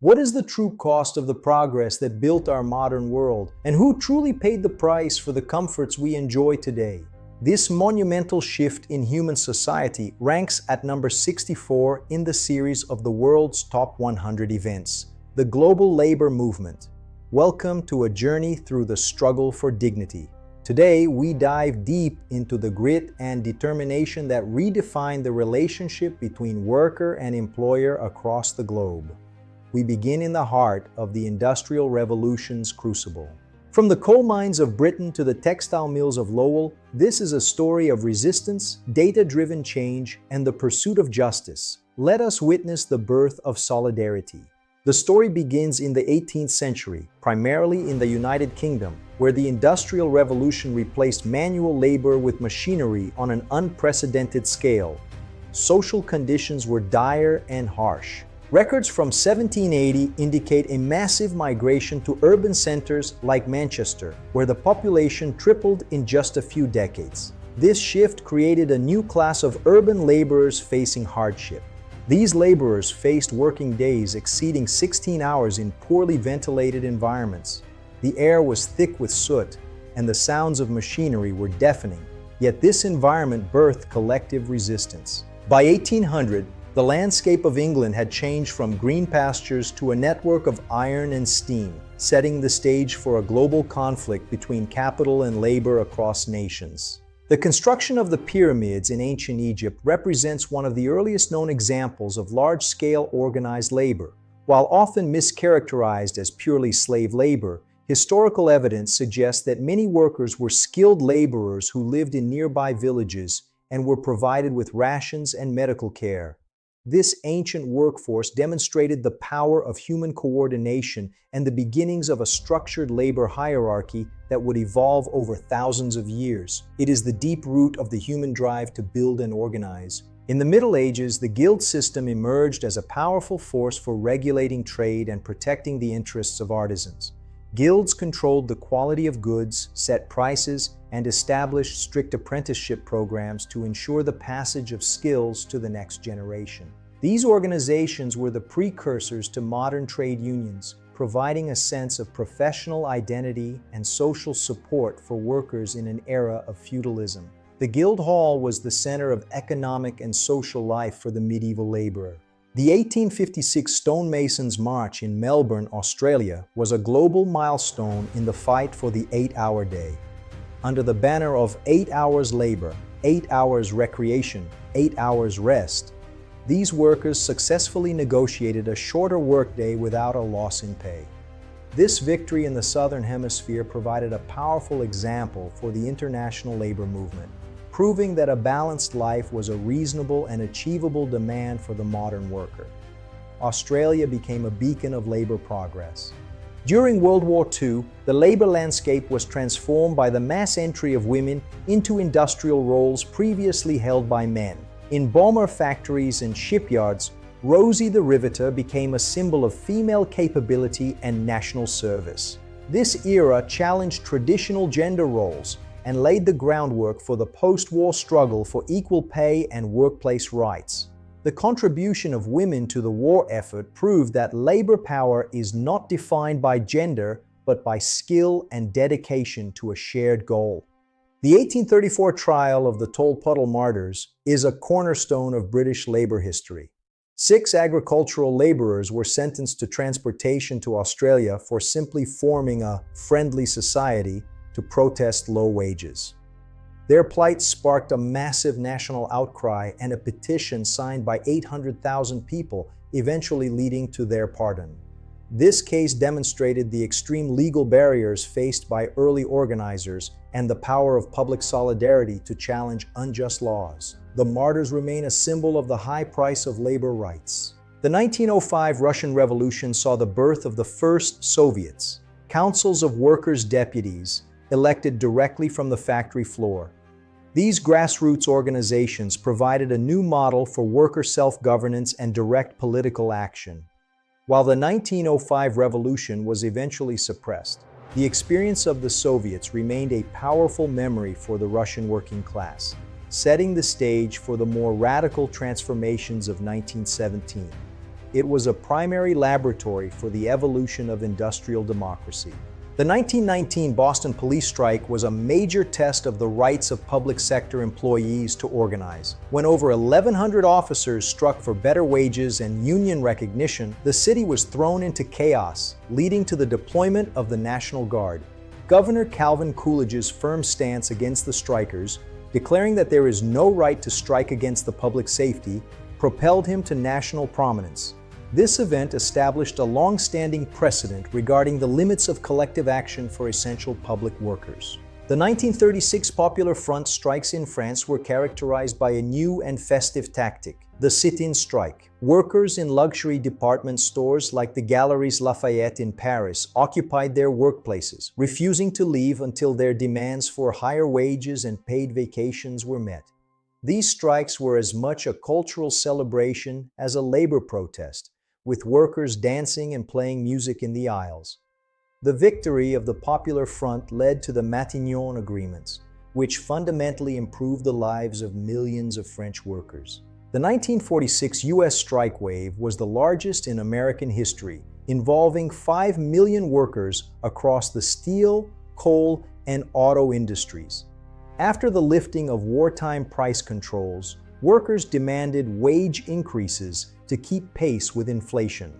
What is the true cost of the progress that built our modern world, and who truly paid the price for the comforts we enjoy today? This monumental shift in human society ranks at number 64 in the series of the world's top 100 events, the global labor movement. Welcome to a journey through the struggle for dignity. Today, we dive deep into the grit and determination that redefine the relationship between worker and employer across the globe. We begin in the heart of the Industrial Revolution's crucible. From the coal mines of Britain to the textile mills of Lowell, this is a story of resistance, data-driven change, and the pursuit of justice. Let us witness the birth of solidarity. The story begins in the 18th century, primarily in the United Kingdom, where the Industrial Revolution replaced manual labor with machinery on an unprecedented scale. Social conditions were dire and harsh. Records from 1780 indicate a massive migration to urban centers like Manchester, where the population tripled in just a few decades. This shift created a new class of urban laborers facing hardship. These laborers faced working days exceeding 16 hours in poorly ventilated environments. The air was thick with soot, and the sounds of machinery were deafening. Yet this environment birthed collective resistance. By 1800, the landscape of England had changed from green pastures to a network of iron and steam, setting the stage for a global conflict between capital and labor across nations. The construction of the pyramids in ancient Egypt represents one of the earliest known examples of large-scale organized labor. While often mischaracterized as purely slave labor, historical evidence suggests that many workers were skilled laborers who lived in nearby villages and were provided with rations and medical care. This ancient workforce demonstrated the power of human coordination and the beginnings of a structured labor hierarchy that would evolve over thousands of years. It is the deep root of the human drive to build and organize. In the Middle Ages, the guild system emerged as a powerful force for regulating trade and protecting the interests of artisans. Guilds controlled the quality of goods, set prices, and established strict apprenticeship programs to ensure the passage of skills to the next generation. These organizations were the precursors to modern trade unions, providing a sense of professional identity and social support for workers in an era of feudalism. The guild hall was the center of economic and social life for the medieval laborer. The 1856 Stonemasons' March in Melbourne, Australia, was a global milestone in the fight for the 8-hour day. Under the banner of 8 hours labor, 8 hours recreation, 8 hours rest, these workers successfully negotiated a shorter workday without a loss in pay. This victory in the Southern Hemisphere provided a powerful example for the international labor movement, proving that a balanced life was a reasonable and achievable demand for the modern worker. Australia became a beacon of labor progress. During World War II, the labor landscape was transformed by the mass entry of women into industrial roles previously held by men. In bomber factories and shipyards, Rosie the Riveter became a symbol of female capability and national service. This era challenged traditional gender roles and laid the groundwork for the post-war struggle for equal pay and workplace rights. The contribution of women to the war effort proved that labor power is not defined by gender, but by skill and dedication to a shared goal. The 1834 trial of the Tolpuddle martyrs is a cornerstone of British labor history. 6 agricultural laborers were sentenced to transportation to Australia for simply forming a friendly society to protest low wages. Their plight sparked a massive national outcry and a petition signed by 800,000 people, eventually leading to their pardon. This case demonstrated the extreme legal barriers faced by early organizers and the power of public solidarity to challenge unjust laws. The martyrs remain a symbol of the high price of labor rights. The 1905 Russian Revolution saw the birth of the first Soviets, councils of workers' deputies, elected directly from the factory floor. These grassroots organizations provided a new model for worker self-governance and direct political action. While the 1905 revolution was eventually suppressed, the experience of the Soviets remained a powerful memory for the Russian working class, setting the stage for the more radical transformations of 1917. it was a primary laboratory for the evolution of industrial democracy. The 1919 Boston police strike was a major test of the rights of public sector employees to organize. When over 1,100 officers struck for better wages and union recognition, the city was thrown into chaos, leading to the deployment of the National Guard. Governor Calvin Coolidge's firm stance against the strikers, declaring that there is no right to strike against the public safety, propelled him to national prominence. This event established a long-standing precedent regarding the limits of collective action for essential public workers. The 1936 Popular Front strikes in France were characterized by a new and festive tactic, the sit-in strike. Workers in luxury department stores like the Galeries Lafayette in Paris occupied their workplaces, refusing to leave until their demands for higher wages and paid vacations were met. These strikes were as much a cultural celebration as a labor protest, with workers dancing and playing music in the aisles. The victory of the Popular Front led to the Matignon Agreements, which fundamentally improved the lives of millions of French workers. The 1946 U.S. strike wave was the largest in American history, involving 5 million workers across the steel, coal, and auto industries. After the lifting of wartime price controls, workers demanded wage increases to keep pace with inflation.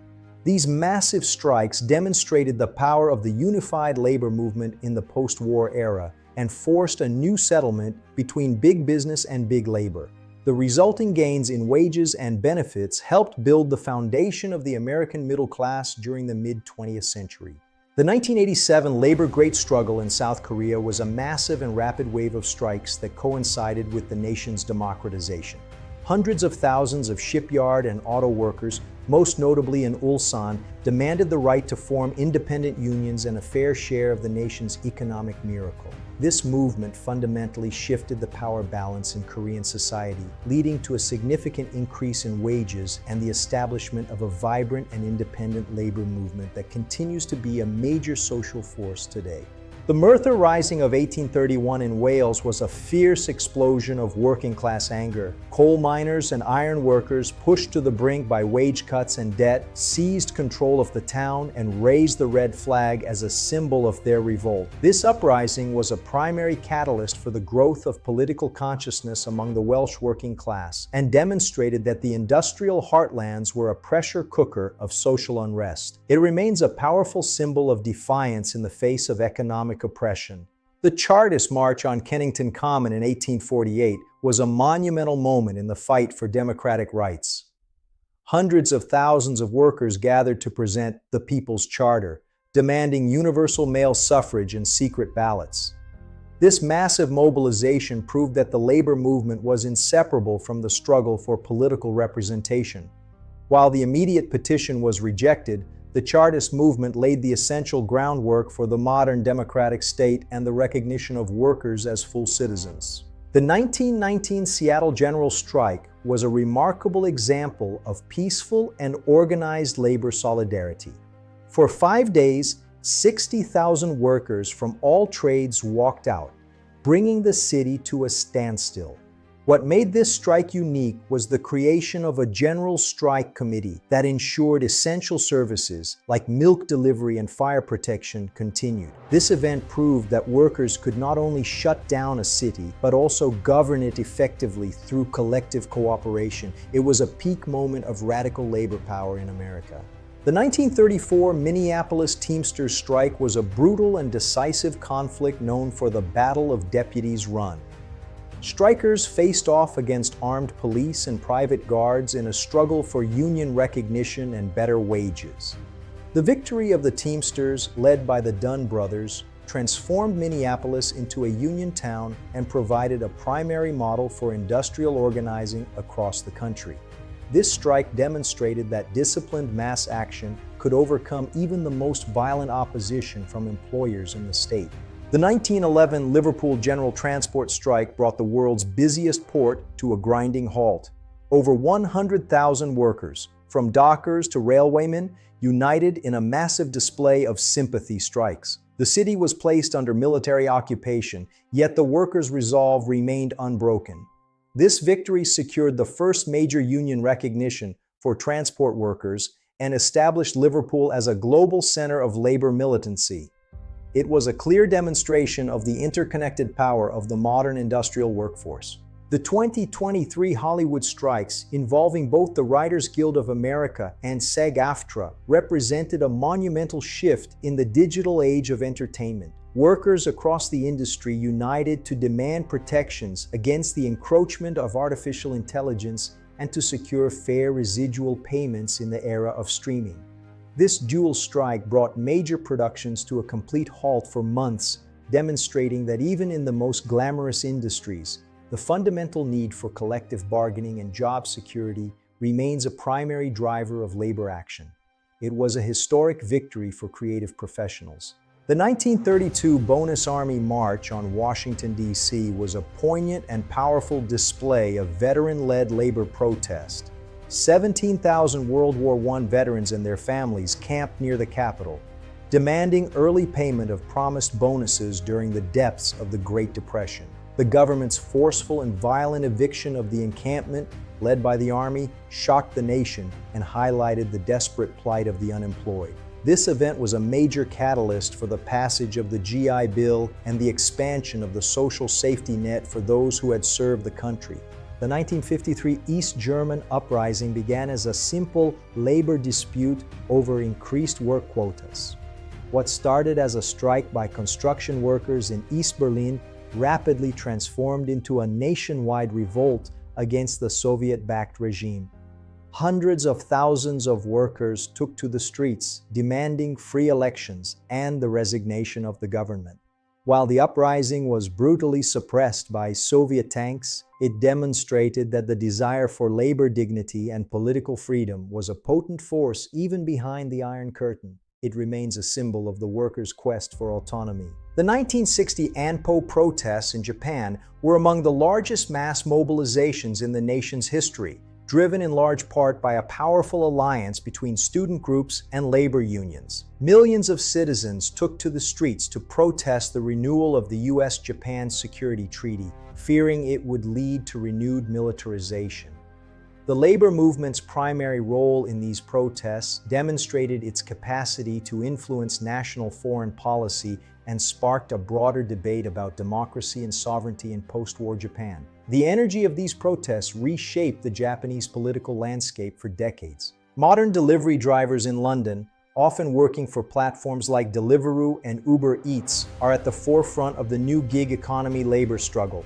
These massive strikes demonstrated the power of the unified labor movement in the post-war era and forced a new settlement between big business and big labor. The resulting gains in wages and benefits helped build the foundation of the American middle class during the mid-20th century. The 1987 labor great struggle in South Korea was a massive and rapid wave of strikes that coincided with the nation's democratization. Hundreds of thousands of shipyard and auto workers, most notably in Ulsan, demanded the right to form independent unions and a fair share of the nation's economic miracle. This movement fundamentally shifted the power balance in Korean society, leading to a significant increase in wages and the establishment of a vibrant and independent labor movement that continues to be a major social force today. The Merthyr Rising of 1831 in Wales was a fierce explosion of working-class anger. Coal miners and iron workers, pushed to the brink by wage cuts and debt, seized control of the town and raised the red flag as a symbol of their revolt. This uprising was a primary catalyst for the growth of political consciousness among the Welsh working class and demonstrated that the industrial heartlands were a pressure cooker of social unrest. It remains a powerful symbol of defiance in the face of economic oppression. The Chartist March on Kennington Common in 1848 was a monumental moment in the fight for democratic rights. Hundreds of thousands of workers gathered to present the People's Charter, demanding universal male suffrage and secret ballots. This massive mobilization proved that the labor movement was inseparable from the struggle for political representation. While the immediate petition was rejected, the Chartist movement laid the essential groundwork for the modern democratic state and the recognition of workers as full citizens. The 1919 Seattle General Strike was a remarkable example of peaceful and organized labor solidarity. For 5 days, 60,000 workers from all trades walked out, bringing the city to a standstill. What made this strike unique was the creation of a general strike committee that ensured essential services like milk delivery and fire protection continued. This event proved that workers could not only shut down a city, but also govern it effectively through collective cooperation. It was a peak moment of radical labor power in America. The 1934 Minneapolis Teamsters strike was a brutal and decisive conflict known for the Battle of Deputies Run. Strikers faced off against armed police and private guards in a struggle for union recognition and better wages. The victory of the Teamsters, led by the Dunn brothers, transformed Minneapolis into a union town and provided a primary model for industrial organizing across the country. This strike demonstrated that disciplined mass action could overcome even the most violent opposition from employers in the state. The 1911 Liverpool General Transport strike brought the world's busiest port to a grinding halt. Over 100,000 workers, from dockers to railwaymen, united in a massive display of sympathy strikes. The city was placed under military occupation, yet the workers' resolve remained unbroken. This victory secured the first major union recognition for transport workers and established Liverpool as a global center of labor militancy. It was a clear demonstration of the interconnected power of the modern industrial workforce. The 2023 Hollywood strikes, involving both the Writers Guild of America and SAG-AFTRA, represented a monumental shift in the digital age of entertainment. Workers across the industry united to demand protections against the encroachment of artificial intelligence and to secure fair residual payments in the era of streaming. This dual strike brought major productions to a complete halt for months, demonstrating that even in the most glamorous industries, the fundamental need for collective bargaining and job security remains a primary driver of labor action. It was a historic victory for creative professionals. The 1932 Bonus Army March on Washington, D.C. was a poignant and powerful display of veteran-led labor protest. 17,000 World War I veterans and their families camped near the Capitol, demanding early payment of promised bonuses during the depths of the Great Depression. The government's forceful and violent eviction of the encampment, led by the Army, shocked the nation and highlighted the desperate plight of the unemployed. This event was a major catalyst for the passage of the GI Bill and the expansion of the social safety net for those who had served the country. The 1953 East German uprising began as a simple labor dispute over increased work quotas. What started as a strike by construction workers in East Berlin rapidly transformed into a nationwide revolt against the Soviet-backed regime. Hundreds of thousands of workers took to the streets, demanding free elections and the resignation of the government. While the uprising was brutally suppressed by Soviet tanks, it demonstrated that the desire for labor dignity and political freedom was a potent force even behind the Iron Curtain. It remains a symbol of the workers' quest for autonomy. The 1960 Anpo protests in Japan were among the largest mass mobilizations in the nation's history, driven in large part by a powerful alliance between student groups and labor unions. Millions of citizens took to the streets to protest the renewal of the U.S.-Japan Security Treaty, fearing it would lead to renewed militarization. The labor movement's primary role in these protests demonstrated its capacity to influence national foreign policy and sparked a broader debate about democracy and sovereignty in post-war Japan. The energy of these protests reshaped the Japanese political landscape for decades. Modern delivery drivers in London, often working for platforms like Deliveroo and Uber Eats, are at the forefront of the new gig economy labor struggle.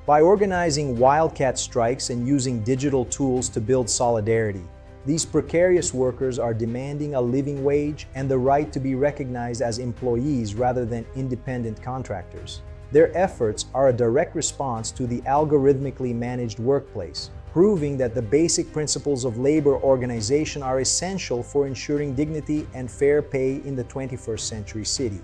By organizing wildcat strikes and using digital tools to build solidarity, these precarious workers are demanding a living wage and the right to be recognized as employees rather than independent contractors. Their efforts are a direct response to the algorithmically managed workplace, proving that the basic principles of labor organization are essential for ensuring dignity and fair pay in the 21st century city.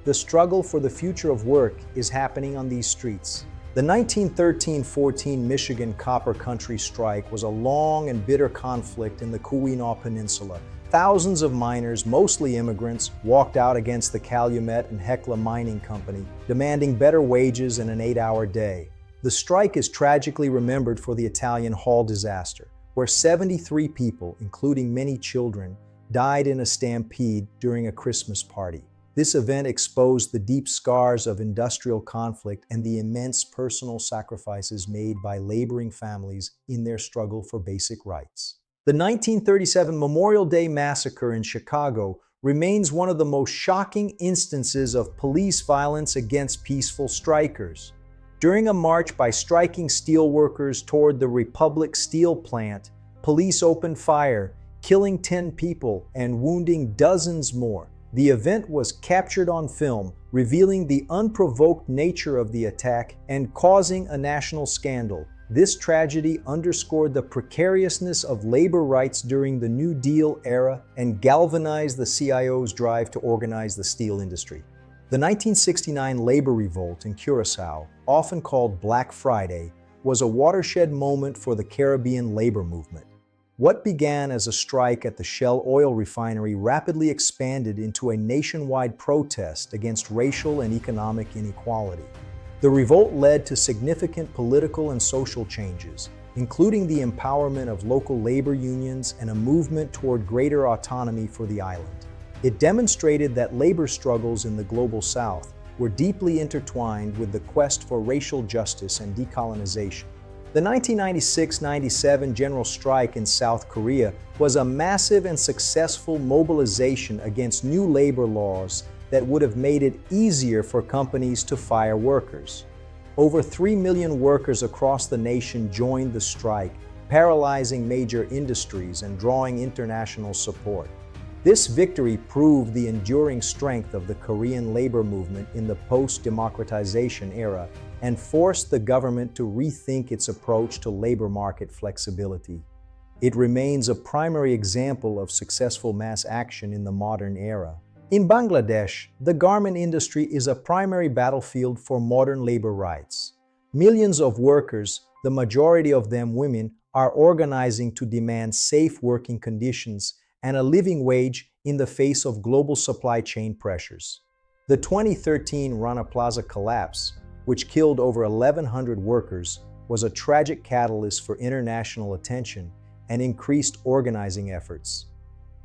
The struggle for the future of work is happening on these streets. The 1913-14 Michigan Copper Country Strike was a long and bitter conflict in the Keweenaw Peninsula. Thousands of miners, mostly immigrants, walked out against the Calumet and Hecla Mining Company, demanding better wages and an 8-hour day. The strike is tragically remembered for the Italian Hall disaster, where 73 people, including many children, died in a stampede during a Christmas party. This event exposed the deep scars of industrial conflict and the immense personal sacrifices made by laboring families in their struggle for basic rights. The 1937 Memorial Day Massacre in Chicago remains one of the most shocking instances of police violence against peaceful strikers. During a march by striking steelworkers toward the Republic Steel Plant, police opened fire, killing 10 people and wounding dozens more. The event was captured on film, revealing the unprovoked nature of the attack and causing a national scandal. This tragedy underscored the precariousness of labor rights during the New Deal era and galvanized the CIO's drive to organize the steel industry. The 1969 labor revolt in Curaçao, often called Black Friday, was a watershed moment for the Caribbean labor movement. What began as a strike at the Shell oil refinery rapidly expanded into a nationwide protest against racial and economic inequality. The revolt led to significant political and social changes, including the empowerment of local labor unions and a movement toward greater autonomy for the island. It demonstrated that labor struggles in the Global South were deeply intertwined with the quest for racial justice and decolonization. The 1996-97 general strike in South Korea was a massive and successful mobilization against new labor laws that would have made it easier for companies to fire workers. Over 3 million workers across the nation joined the strike, paralyzing major industries and drawing international support. This victory proved the enduring strength of the Korean labor movement in the post-democratization era and forced the government to rethink its approach to labor market flexibility. It remains a primary example of successful mass action in the modern era. In Bangladesh, the garment industry is a primary battlefield for modern labor rights. Millions of workers, the majority of them women, are organizing to demand safe working conditions and a living wage in the face of global supply chain pressures. The 2013 Rana Plaza collapse, which killed over 1,100 workers, was a tragic catalyst for international attention and increased organizing efforts.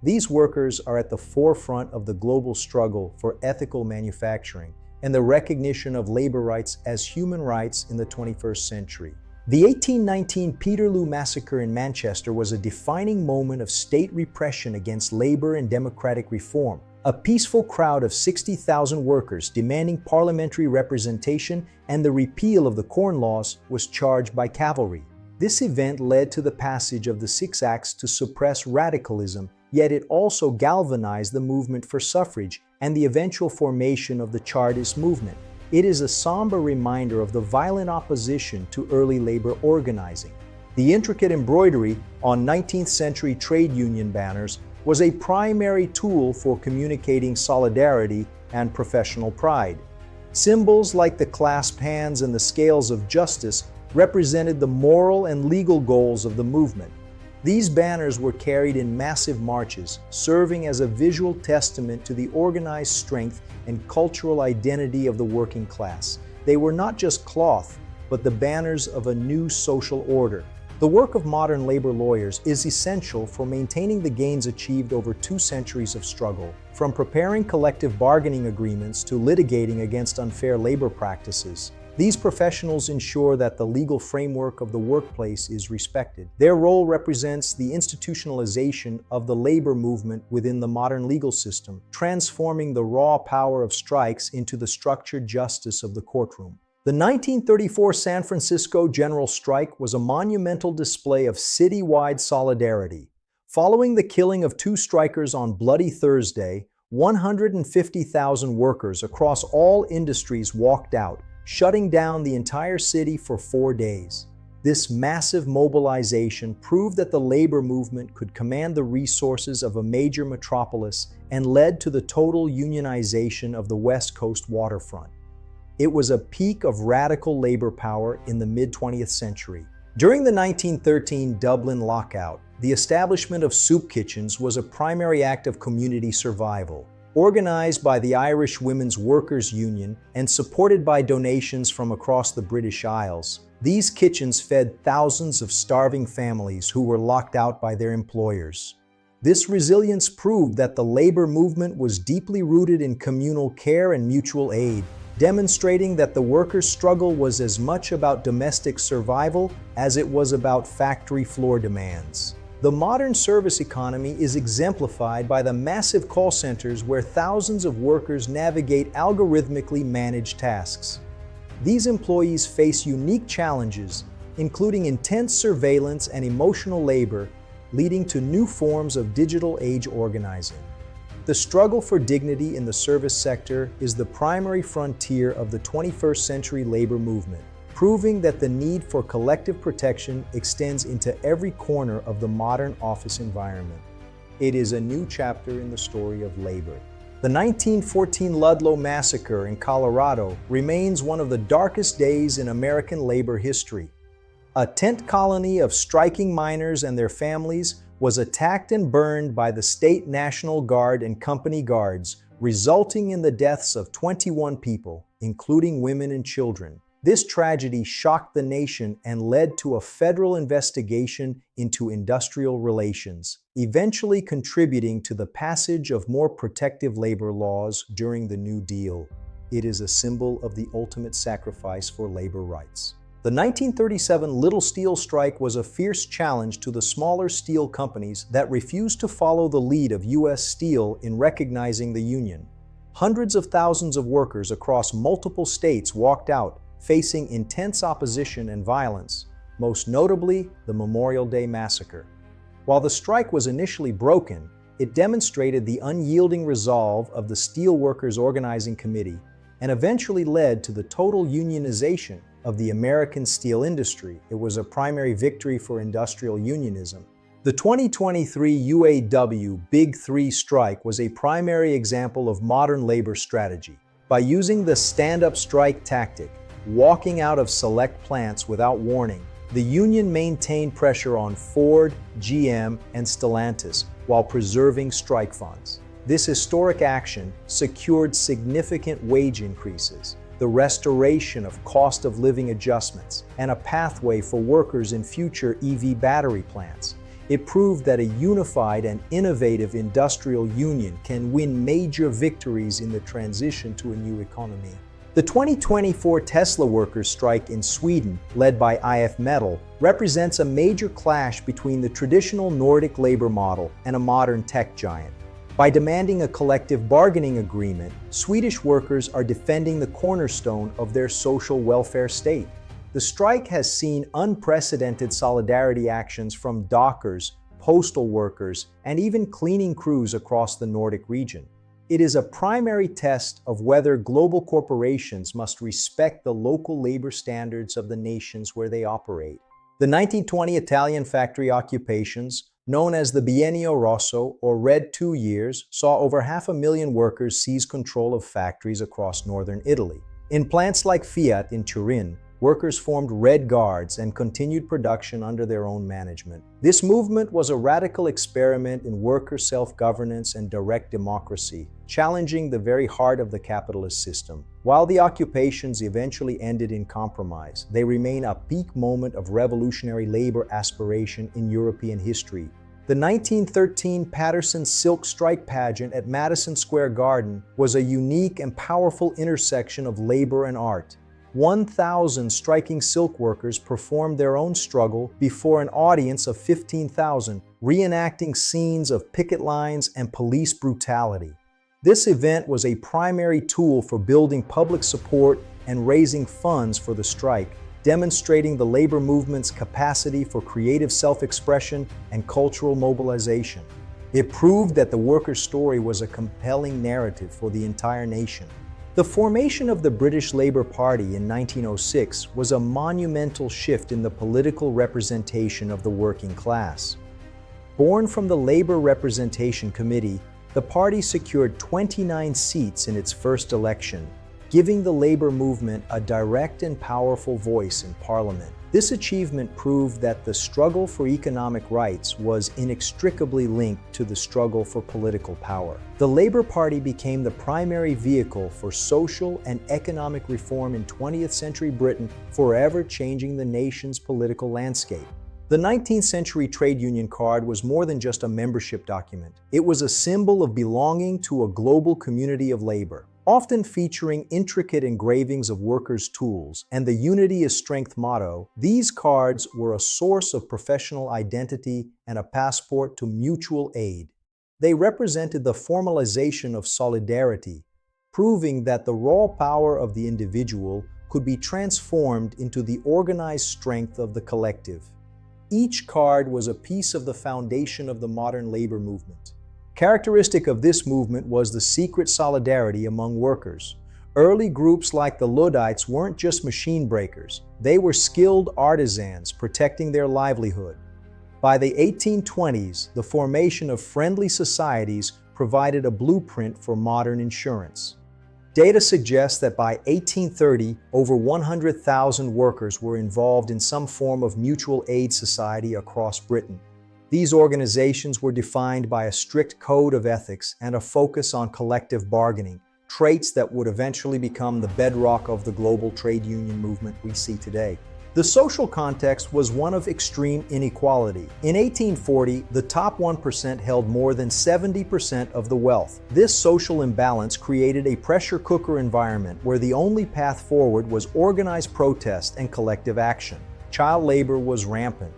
These workers are at the forefront of the global struggle for ethical manufacturing and the recognition of labor rights as human rights in the 21st century. The 1819 Peterloo Massacre in Manchester was a defining moment of state repression against labor and democratic reform. A peaceful crowd of 60,000 workers demanding parliamentary representation and the repeal of the Corn Laws was charged by cavalry. This event led to the passage of the Six Acts to suppress radicalism, yet it also galvanized the movement for suffrage and the eventual formation of the Chartist movement. It is a somber reminder of the violent opposition to early labor organizing. The intricate embroidery on 19th century trade union banners was a primary tool for communicating solidarity and professional pride. Symbols like the clasped hands and the scales of justice represented the moral and legal goals of the movement. These banners were carried in massive marches, serving as a visual testament to the organized strength and cultural identity of the working class. They were not just cloth, but the banners of a new social order. The work of modern labor lawyers is essential for maintaining the gains achieved over 2 centuries of struggle, from preparing collective bargaining agreements to litigating against unfair labor practices. These professionals ensure that the legal framework of the workplace is respected. Their role represents the institutionalization of the labor movement within the modern legal system, transforming the raw power of strikes into the structured justice of the courtroom. The 1934 San Francisco general strike was a monumental display of citywide solidarity. Following the killing of 2 strikers on Bloody Thursday, 150,000 workers across all industries walked out, shutting down the entire city for 4 days. This massive mobilization proved that the labor movement could command the resources of a major metropolis and led to the total unionization of the West Coast waterfront. It was a peak of radical labor power in the mid-20th century. During the 1913 Dublin lockout, the establishment of soup kitchens was a primary act of community survival. Organized by the Irish Women's Workers' Union and supported by donations from across the British Isles, these kitchens fed thousands of starving families who were locked out by their employers. This resilience proved that the labor movement was deeply rooted in communal care and mutual aid, demonstrating that the workers' struggle was as much about domestic survival as it was about factory floor demands. The modern service economy is exemplified by the massive call centers where thousands of workers navigate algorithmically managed tasks. These employees face unique challenges, including intense surveillance and emotional labor, leading to new forms of digital age organizing. The struggle for dignity in the service sector is the primary frontier of the 21st century labor movement, proving that the need for collective protection extends into every corner of the modern office environment. It is a new chapter in the story of labor. The 1914 Ludlow Massacre in Colorado remains one of the darkest days in American labor history. A tent colony of striking miners and their families was attacked and burned by the State National Guard and company guards, resulting in the deaths of 21 people, including women and children. This tragedy shocked the nation and led to a federal investigation into industrial relations, eventually contributing to the passage of more protective labor laws during the New Deal. It is a symbol of the ultimate sacrifice for labor rights. The 1937 Little Steel strike was a fierce challenge to the smaller steel companies that refused to follow the lead of U.S. Steel in recognizing the union. Hundreds of thousands of workers across multiple states walked out, facing intense opposition and violence, most notably the Memorial Day Massacre. While the strike was initially broken, it demonstrated the unyielding resolve of the Steelworkers Organizing Committee and eventually led to the total unionization of the American steel industry. It was a primary victory for industrial unionism. The 2023 UAW Big Three strike was a primary example of modern labor strategy. By using the stand-up strike tactic, walking out of select plants without warning, the union maintained pressure on Ford, GM, and Stellantis while preserving strike funds. This historic action secured significant wage increases, the restoration of cost of living adjustments, and a pathway for workers in future EV battery plants. It proved that a unified and innovative industrial union can win major victories in the transition to a new economy. The 2024 Tesla workers' strike in Sweden, led by IF Metall, represents a major clash between the traditional Nordic labor model and a modern tech giant. By demanding a collective bargaining agreement, Swedish workers are defending the cornerstone of their social welfare state. The strike has seen unprecedented solidarity actions from dockers, postal workers, and even cleaning crews across the Nordic region. It is a primary test of whether global corporations must respect the local labor standards of the nations where they operate. The 1920 Italian factory occupations, known as the Biennio Rosso or Red 2 years, saw over 500,000 workers seize control of factories across northern Italy. In plants like Fiat in Turin, workers formed Red Guards and continued production under their own management. This movement was a radical experiment in worker self-governance and direct democracy, challenging the very heart of the capitalist system. While the occupations eventually ended in compromise, they remain a peak moment of revolutionary labor aspiration in European history. The 1913 Patterson Silk Strike pageant at Madison Square Garden was a unique and powerful intersection of labor and art. 1,000 striking silk workers performed their own struggle before an audience of 15,000, reenacting scenes of picket lines and police brutality. This event was a primary tool for building public support and raising funds for the strike, demonstrating the labor movement's capacity for creative self-expression and cultural mobilization. It proved that the workers' story was a compelling narrative for the entire nation. The formation of the British Labour Party in 1906 was a monumental shift in the political representation of the working class. Born from the Labour Representation Committee, the party secured 29 seats in its first election, giving the labor movement a direct and powerful voice in Parliament. This achievement proved that the struggle for economic rights was inextricably linked to the struggle for political power. The Labour Party became the primary vehicle for social and economic reform in 20th century Britain, forever changing the nation's political landscape. The 19th century trade union card was more than just a membership document. It was a symbol of belonging to a global community of labor. Often featuring intricate engravings of workers' tools and the "Unity is Strength" motto, these cards were a source of professional identity and a passport to mutual aid. They represented the formalization of solidarity, proving that the raw power of the individual could be transformed into the organized strength of the collective. Each card was a piece of the foundation of the modern labor movement. Characteristic of this movement was the secret solidarity among workers. Early groups like the Luddites weren't just machine breakers. They were skilled artisans protecting their livelihood. By the 1820s, the formation of friendly societies provided a blueprint for modern insurance. Data suggests that by 1830, over 100,000 workers were involved in some form of mutual aid society across Britain. These organizations were defined by a strict code of ethics and a focus on collective bargaining, traits that would eventually become the bedrock of the global trade union movement we see today. The social context was one of extreme inequality. In 1840, the top 1% held more than 70% of the wealth. This social imbalance created a pressure cooker environment where the only path forward was organized protest and collective action. Child labor was rampant.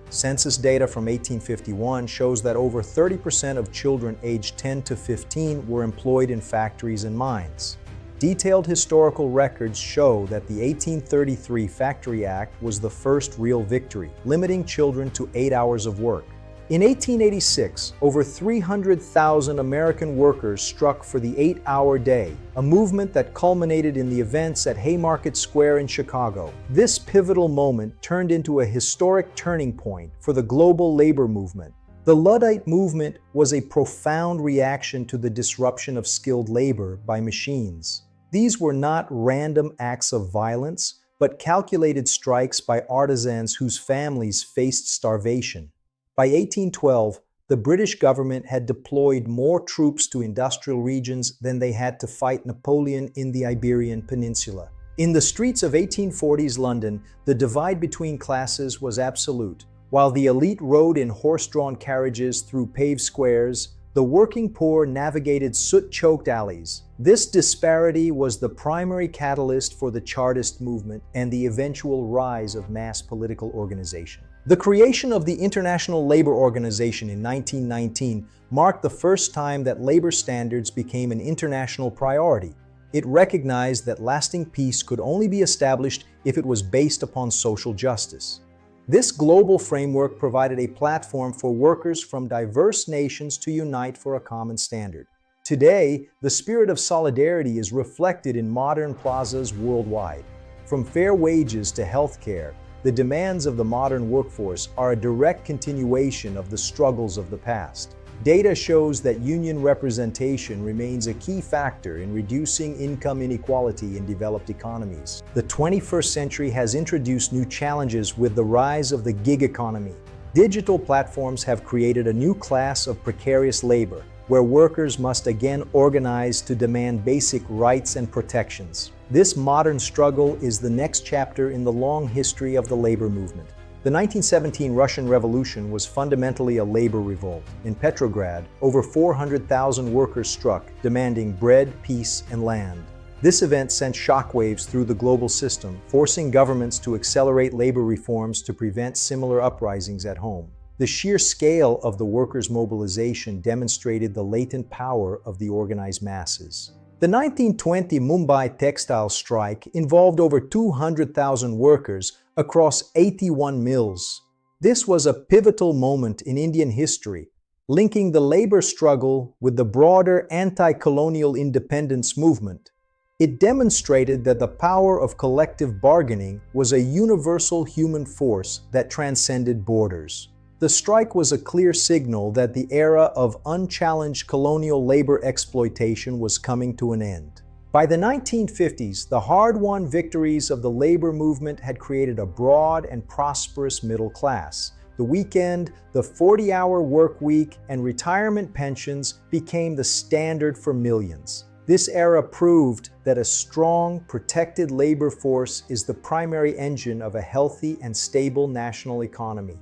Census data from 1851 shows that over 30% of children aged 10 to 15 were employed in factories and mines. Detailed historical records show that the 1833 Factory Act was the first real victory, limiting children to 8 hours of work. In 1886, over 300,000 American workers struck for the 8-hour day, a movement that culminated in the events at Haymarket Square in Chicago. This pivotal moment turned into a historic turning point for the global labor movement. The Luddite movement was a profound reaction to the disruption of skilled labor by machines. These were not random acts of violence, but calculated strikes by artisans whose families faced starvation. By 1812, the British government had deployed more troops to industrial regions than they had to fight Napoleon in the Iberian Peninsula. In the streets of 1840s London, the divide between classes was absolute. While the elite rode in horse-drawn carriages through paved squares, the working poor navigated soot-choked alleys. This disparity was the primary catalyst for the Chartist movement and the eventual rise of mass political organization. The creation of the International Labor Organization in 1919 marked the first time that labor standards became an international priority. It recognized that lasting peace could only be established if it was based upon social justice. This global framework provided a platform for workers from diverse nations to unite for a common standard. Today, the spirit of solidarity is reflected in modern plazas worldwide. From fair wages to healthcare, the demands of the modern workforce are a direct continuation of the struggles of the past. Data shows that union representation remains a key factor in reducing income inequality in developed economies. The 21st century has introduced new challenges with the rise of the gig economy. Digital platforms have created a new class of precarious labor, where workers must again organize to demand basic rights and protections. This modern struggle is the next chapter in the long history of the labor movement. The 1917 Russian Revolution was fundamentally a labor revolt. In Petrograd, over 400,000 workers struck, demanding bread, peace, and land. This event sent shockwaves through the global system, forcing governments to accelerate labor reforms to prevent similar uprisings at home. The sheer scale of the workers' mobilization demonstrated the latent power of the organized masses. The 1920 Mumbai textile strike involved over 200,000 workers across 81 mills. This was a pivotal moment in Indian history, linking the labor struggle with the broader anti-colonial independence movement. It demonstrated that the power of collective bargaining was a universal human force that transcended borders. The strike was a clear signal that the era of unchallenged colonial labor exploitation was coming to an end. By the 1950s, the hard-won victories of the labor movement had created a broad and prosperous middle class. The weekend, the 40-hour work week, and retirement pensions became the standard for millions. This era proved that a strong, protected labor force is the primary engine of a healthy and stable national economy.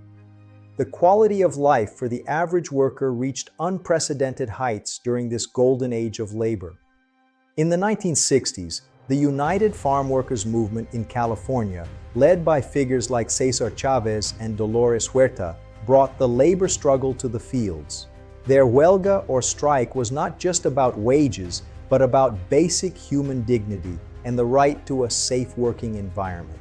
The quality of life for the average worker reached unprecedented heights during this golden age of labor. In the 1960s, the United Farm Workers movement in California, led by figures like Cesar Chavez and Dolores Huerta, brought the labor struggle to the fields. Their huelga or strike was not just about wages, but about basic human dignity and the right to a safe working environment.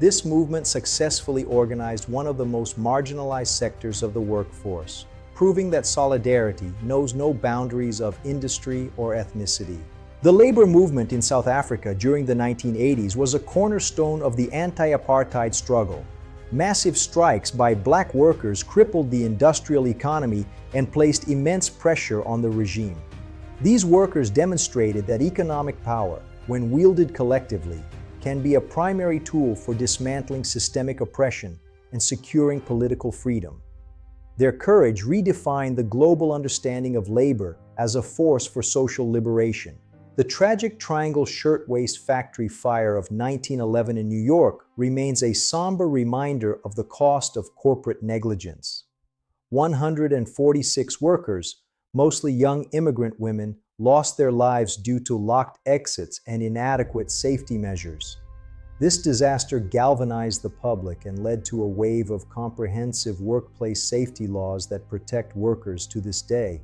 This movement successfully organized one of the most marginalized sectors of the workforce, proving that solidarity knows no boundaries of industry or ethnicity. The labor movement in South Africa during the 1980s was a cornerstone of the anti-apartheid struggle. Massive strikes by black workers crippled the industrial economy and placed immense pressure on the regime. These workers demonstrated that economic power, when wielded collectively, can be a primary tool for dismantling systemic oppression and securing political freedom. Their courage redefined the global understanding of labor as a force for social liberation. The tragic Triangle Shirtwaist Factory fire of 1911 in New York remains a somber reminder of the cost of corporate negligence. 146 workers, mostly young immigrant women, lost their lives due to locked exits and inadequate safety measures. This disaster galvanized the public and led to a wave of comprehensive workplace safety laws that protect workers to this day.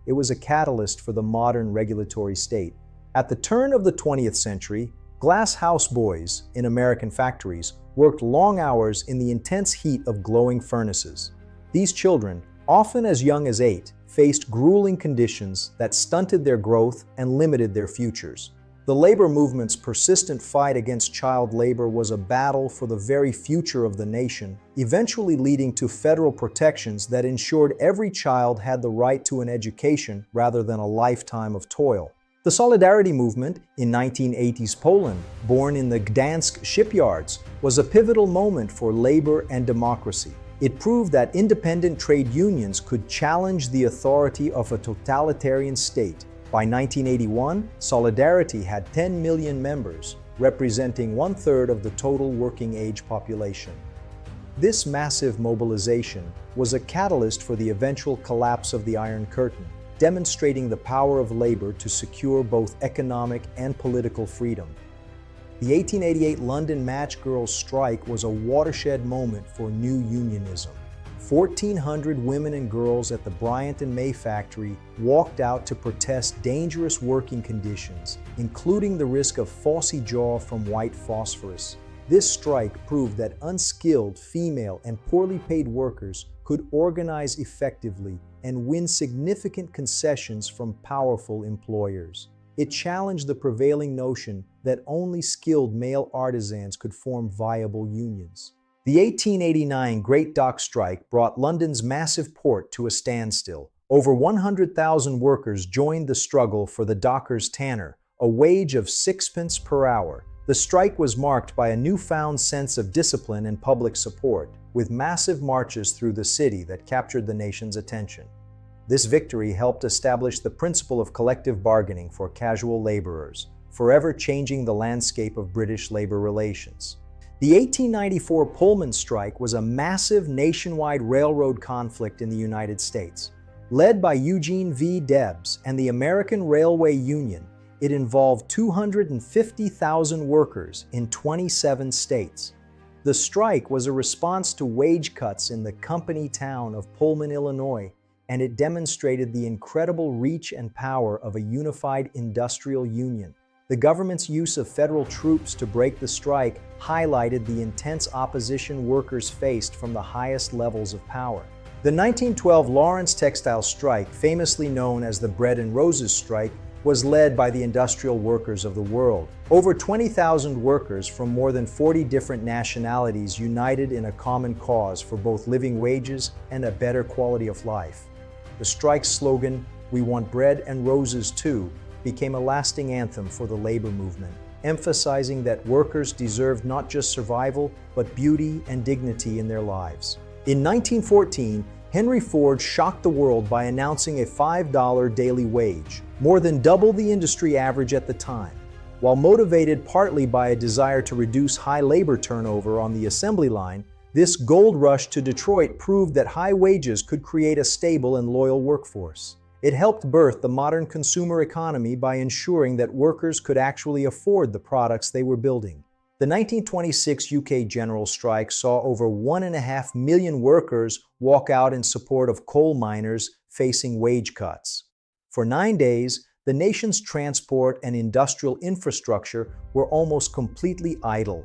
It was a catalyst for the modern regulatory state. At the turn of the 20th century, glass house boys in American factories worked long hours in the intense heat of glowing furnaces. These children, often as young as 8, faced grueling conditions that stunted their growth and limited their futures. The labor movement's persistent fight against child labor was a battle for the very future of the nation, eventually leading to federal protections that ensured every child had the right to an education rather than a lifetime of toil. The Solidarity movement in 1980s Poland, born in the Gdansk shipyards, was a pivotal moment for labor and democracy. It proved that independent trade unions could challenge the authority of a totalitarian state. By 1981, Solidarity had 10 million members, representing 1/3 of the total working-age population. This massive mobilization was a catalyst for the eventual collapse of the Iron Curtain, demonstrating the power of labor to secure both economic and political freedom. The 1888 London Match Girls' strike was a watershed moment for new unionism. 1,400 women and girls at the Bryant and May factory walked out to protest dangerous working conditions, including the risk of phossy jaw from white phosphorus. This strike proved that unskilled, female, and poorly paid workers could organize effectively and win significant concessions from powerful employers. It challenged the prevailing notion that only skilled male artisans could form viable unions. The 1889 Great Dock Strike brought London's massive port to a standstill. Over 100,000 workers joined the struggle for the dockers' tanner, a wage of 6 pence per hour. The strike was marked by a newfound sense of discipline and public support, with massive marches through the city that captured the nation's attention. This victory helped establish the principle of collective bargaining for casual laborers, forever changing the landscape of British labor relations. The 1894 Pullman strike was a massive nationwide railroad conflict in the United States. Led by Eugene V. Debs and the American Railway Union, it involved 250,000 workers in 27 states. The strike was a response to wage cuts in the company town of Pullman, Illinois, and it demonstrated the incredible reach and power of a unified industrial union. The government's use of federal troops to break the strike highlighted the intense opposition workers faced from the highest levels of power. The 1912 Lawrence textile strike, famously known as the Bread and Roses strike, was led by the industrial workers of the world. Over 20,000 workers from more than 40 different nationalities united in a common cause for both living wages and a better quality of life. The strike's slogan, "We want bread and roses too," became a lasting anthem for the labor movement, emphasizing that workers deserved not just survival, but beauty and dignity in their lives. In 1914, Henry Ford shocked the world by announcing a $5 daily wage, more than double the industry average at the time. While motivated partly by a desire to reduce high labor turnover on the assembly line, this gold rush to Detroit proved that high wages could create a stable and loyal workforce. It helped birth the modern consumer economy by ensuring that workers could actually afford the products they were building. The 1926 UK general strike saw over 1.5 million workers walk out in support of coal miners facing wage cuts. For 9 days, the nation's transport and industrial infrastructure were almost completely idle.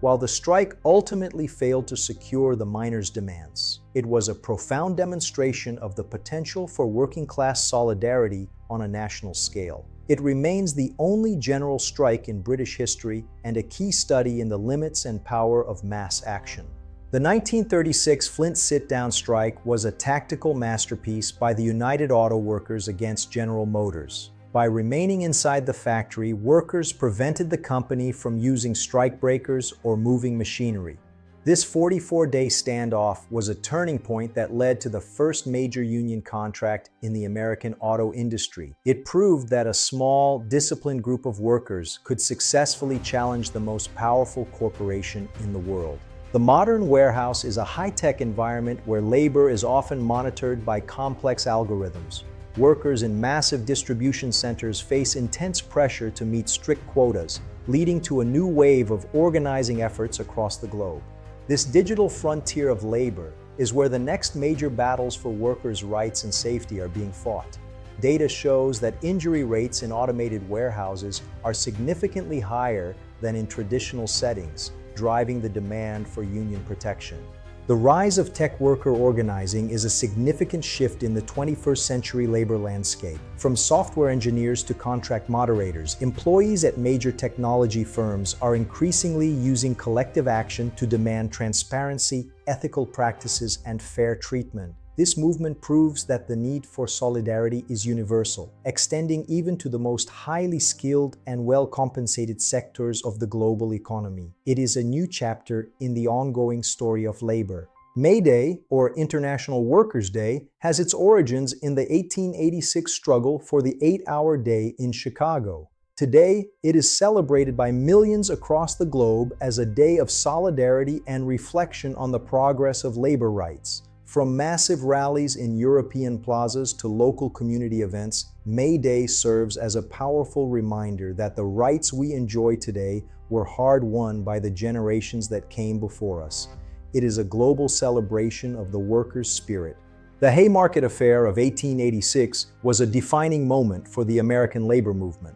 While the strike ultimately failed to secure the miners' demands, it was a profound demonstration of the potential for working-class solidarity on a national scale. It remains the only general strike in British history and a key study in the limits and power of mass action. The 1936 Flint sit-down strike was a tactical masterpiece by the United Auto Workers against General Motors. By remaining inside the factory, workers prevented the company from using strike breakers or moving machinery. This 44-day standoff was a turning point that led to the first major union contract in the American auto industry. It proved that a small, disciplined group of workers could successfully challenge the most powerful corporation in the world. The modern warehouse is a high-tech environment where labor is often monitored by complex algorithms. Workers in massive distribution centers face intense pressure to meet strict quotas, leading to a new wave of organizing efforts across the globe. This digital frontier of labor is where the next major battles for workers' rights and safety are being fought. Data shows that injury rates in automated warehouses are significantly higher than in traditional settings, driving the demand for union protection. The rise of tech worker organizing is a significant shift in the 21st century labor landscape. From software engineers to contract moderators, employees at major technology firms are increasingly using collective action to demand transparency, ethical practices, and fair treatment. This movement proves that the need for solidarity is universal, extending even to the most highly skilled and well-compensated sectors of the global economy. It is a new chapter in the ongoing story of labor. May Day, or International Workers' Day, has its origins in the 1886 struggle for the 8-hour day in Chicago. Today, it is celebrated by millions across the globe as a day of solidarity and reflection on the progress of labor rights. From massive rallies in European plazas to local community events, May Day serves as a powerful reminder that the rights we enjoy today were hard-won by the generations that came before us. It is a global celebration of the workers' spirit. The Haymarket Affair of 1886 was a defining moment for the American labor movement.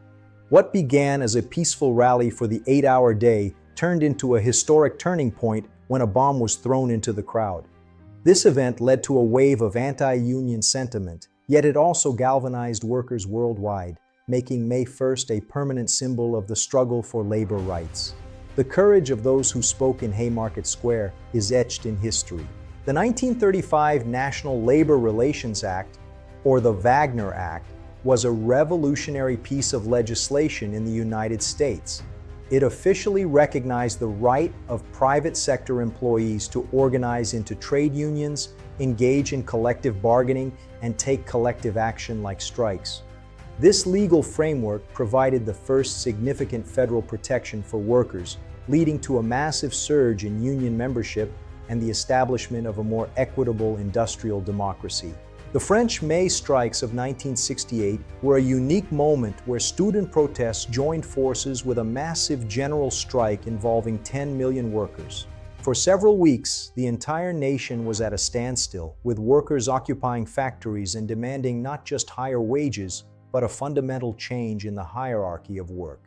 What began as a peaceful rally for the 8-hour day turned into a historic turning point when a bomb was thrown into the crowd. This event led to a wave of anti-union sentiment, yet it also galvanized workers worldwide, making May 1st a permanent symbol of the struggle for labor rights. The courage of those who spoke in Haymarket Square is etched in history. The 1935 National Labor Relations Act, or the Wagner Act, was a revolutionary piece of legislation in the United States. It officially recognized the right of private sector employees to organize into trade unions, engage in collective bargaining, and take collective action like strikes. This legal framework provided the first significant federal protection for workers, leading to a massive surge in union membership and the establishment of a more equitable industrial democracy. The French May strikes of 1968 were a unique moment where student protests joined forces with a massive general strike involving 10 million workers. For several weeks, the entire nation was at a standstill, with workers occupying factories and demanding not just higher wages, but a fundamental change in the hierarchy of work.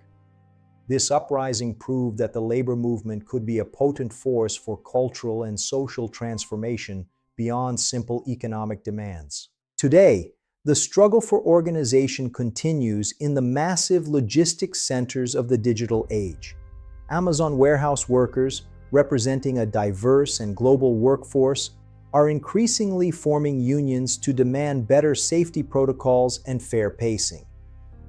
This uprising proved that the labor movement could be a potent force for cultural and social transformation beyond simple economic demands. Today, the struggle for organization continues in the massive logistics centers of the digital age. Amazon warehouse workers, representing a diverse and global workforce, are increasingly forming unions to demand better safety protocols and fair pacing.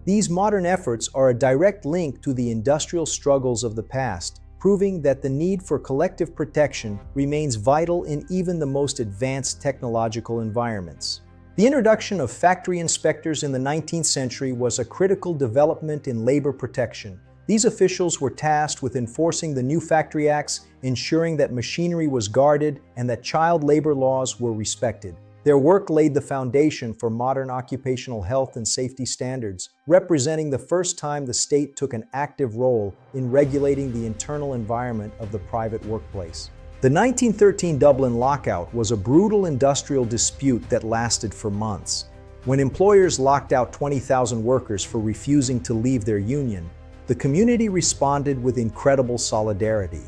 These modern efforts are a direct link to the industrial struggles of the past, proving that the need for collective protection remains vital in even the most advanced technological environments. The introduction of factory inspectors in the 19th century was a critical development in labor protection. These officials were tasked with enforcing the new factory acts, ensuring that machinery was guarded and that child labor laws were respected. Their work laid the foundation for modern occupational health and safety standards, representing the first time the state took an active role in regulating the internal environment of the private workplace. The 1913 Dublin lockout was a brutal industrial dispute that lasted for months. When employers locked out 20,000 workers for refusing to leave their union, the community responded with incredible solidarity.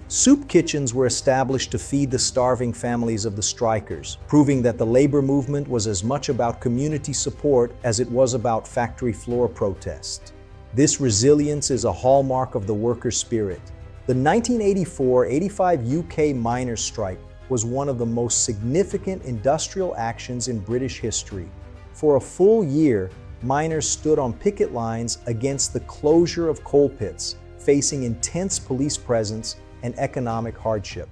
Soup kitchens were established to feed the starving families of the strikers, proving that the labor movement was as much about community support as it was about factory floor protest. This resilience is a hallmark of the worker spirit. The 1984-85 UK miners' strike was one of the most significant industrial actions in British history. For a full year, miners stood on picket lines against the closure of coal pits, facing intense police presence and economic hardship.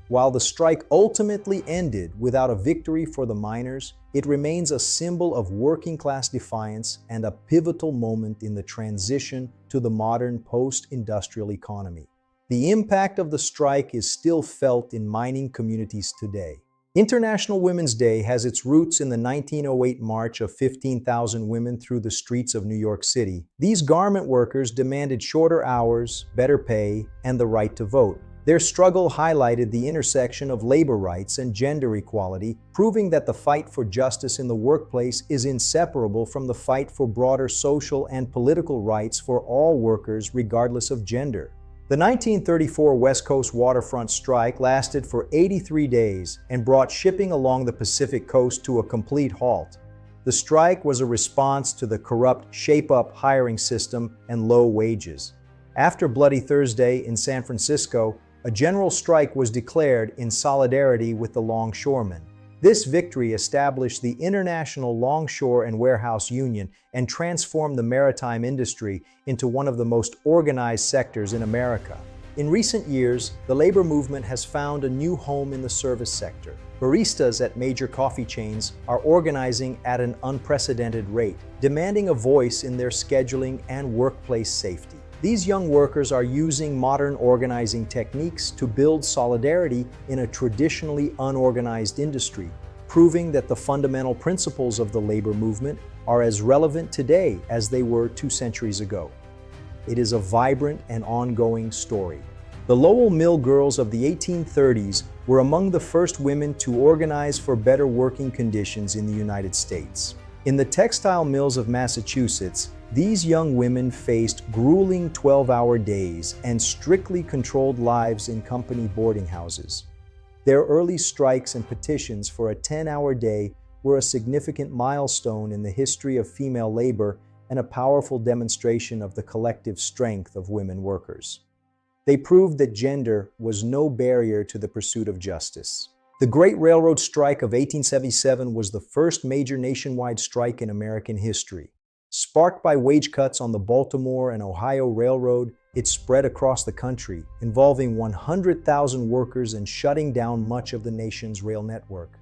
While the strike ultimately ended without a victory for the miners, it remains a symbol of working-class defiance and a pivotal moment in the transition to the modern post-industrial economy. The impact of the strike is still felt in mining communities today. International Women's Day has its roots in the 1908 march of 15,000 women through the streets of New York City. These garment workers demanded shorter hours, better pay, and the right to vote. Their struggle highlighted the intersection of labor rights and gender equality, proving that the fight for justice in the workplace is inseparable from the fight for broader social and political rights for all workers regardless of gender. The 1934 West Coast waterfront strike lasted for 83 days and brought shipping along the Pacific coast to a complete halt. The strike was a response to the corrupt shape-up hiring system and low wages. After Bloody Thursday in San Francisco, a general strike was declared in solidarity with the longshoremen. This victory established the International Longshore and Warehouse Union and transformed the maritime industry into one of the most organized sectors in America. In recent years, the labor movement has found a new home in the service sector. Baristas at major coffee chains are organizing at an unprecedented rate, demanding a voice in their scheduling and workplace safety. These young workers are using modern organizing techniques to build solidarity in a traditionally unorganized industry, proving that the fundamental principles of the labor movement are as relevant today as they were 2 centuries ago. It is a vibrant and ongoing story. The Lowell Mill girls of the 1830s were among the first women to organize for better working conditions in the United States. In the textile mills of Massachusetts, these young women faced grueling 12-hour days and strictly controlled lives in company boarding houses. Their early strikes and petitions for a 10-hour day were a significant milestone in the history of female labor and a powerful demonstration of the collective strength of women workers. They proved that gender was no barrier to the pursuit of justice. The Great Railroad Strike of 1877 was the first major nationwide strike in American history. Sparked by wage cuts on the Baltimore and Ohio Railroad, it spread across the country, involving 100,000 workers and shutting down much of the nation's rail network.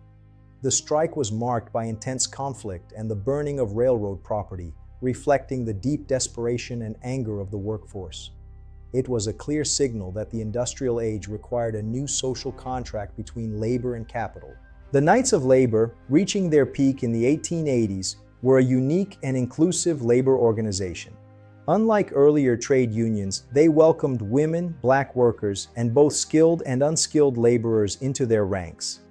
The strike was marked by intense conflict and the burning of railroad property, reflecting the deep desperation and anger of the workforce. It was a clear signal that the industrial age required a new social contract between labor and capital. The Knights of Labor, reaching their peak in the 1880s, were a unique and inclusive labor organization. Unlike earlier trade unions, they welcomed women, black workers, and both skilled and unskilled laborers into their ranks.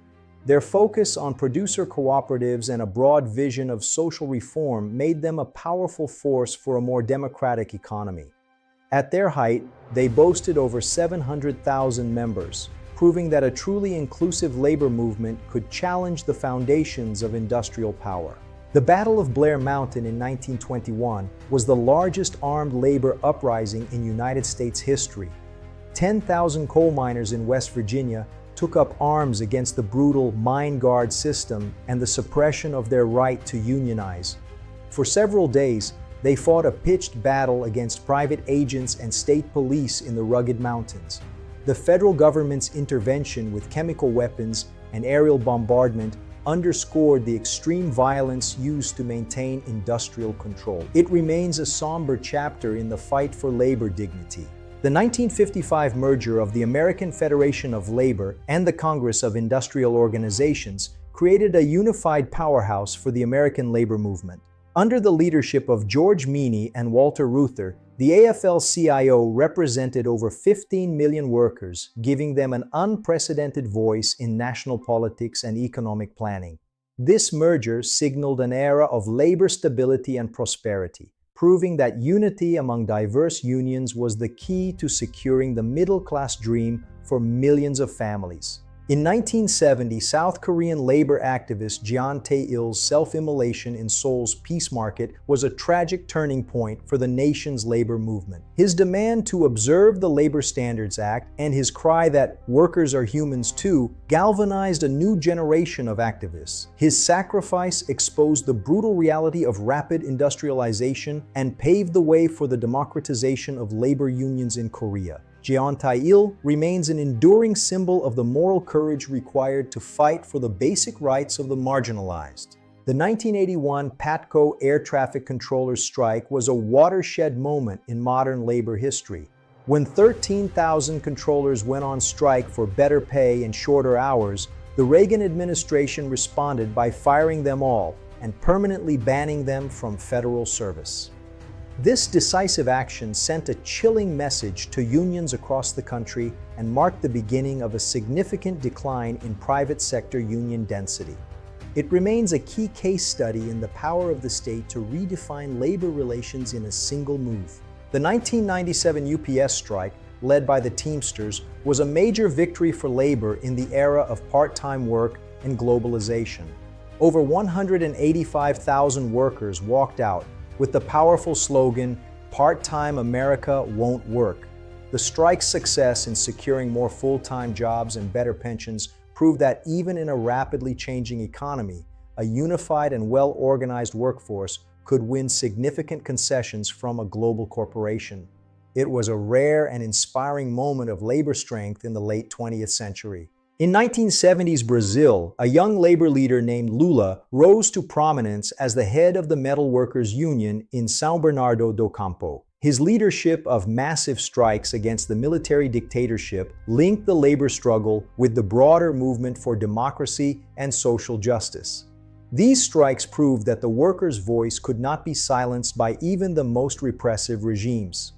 Their focus on producer cooperatives and a broad vision of social reform made them a powerful force for a more democratic economy. At their height, they boasted over 700,000 members, proving that a truly inclusive labor movement could challenge the foundations of industrial power. The Battle of Blair Mountain in 1921 was the largest armed labor uprising in United States history. 10,000 coal miners in West Virginia took up arms against the brutal mine guard system and the suppression of their right to unionize. For several days, they fought a pitched battle against private agents and state police in the rugged mountains. The federal government's intervention with chemical weapons and aerial bombardment underscored the extreme violence used to maintain industrial control. It remains a somber chapter in the fight for labor dignity. The 1955 merger of the American Federation of Labor and the Congress of Industrial Organizations created a unified powerhouse for the American labor movement. Under the leadership of George Meany and Walter Reuther, the AFL-CIO represented over 15 million workers, giving them an unprecedented voice in national politics and economic planning. This merger signaled an era of labor stability and prosperity, proving that unity among diverse unions was the key to securing the middle-class dream for millions of families. In 1970, South Korean labor activist Jeon Tae-il's self-immolation in Seoul's Peace Market was a tragic turning point for the nation's labor movement. His demand to observe the Labor Standards Act and his cry that workers are humans too galvanized a new generation of activists. His sacrifice exposed the brutal reality of rapid industrialization and paved the way for the democratization of labor unions in Korea. Jeontae-il remains an enduring symbol of the moral courage required to fight for the basic rights of the marginalized. The 1981 PATCO air traffic controllers strike was a watershed moment in modern labor history. When 13,000 controllers went on strike for better pay and shorter hours, the Reagan administration responded by firing them all and permanently banning them from federal service. This decisive action sent a chilling message to unions across the country and marked the beginning of a significant decline in private sector union density. It remains a key case study in the power of the state to redefine labor relations in a single move. The 1997 UPS strike, led by the Teamsters, was a major victory for labor in the era of part-time work and globalization. Over 185,000 workers walked out with the powerful slogan, "Part-time America won't work." The strike's success in securing more full-time jobs and better pensions proved that even in a rapidly changing economy, a unified and well-organized workforce could win significant concessions from a global corporation. It was a rare and inspiring moment of labor strength in the late 20th century. In 1970s Brazil, a young labor leader named Lula rose to prominence as the head of the metal workers' union in São Bernardo do Campo. His leadership of massive strikes against the military dictatorship linked the labor struggle with the broader movement for democracy and social justice. These strikes proved that the workers' voice could not be silenced by even the most repressive regimes.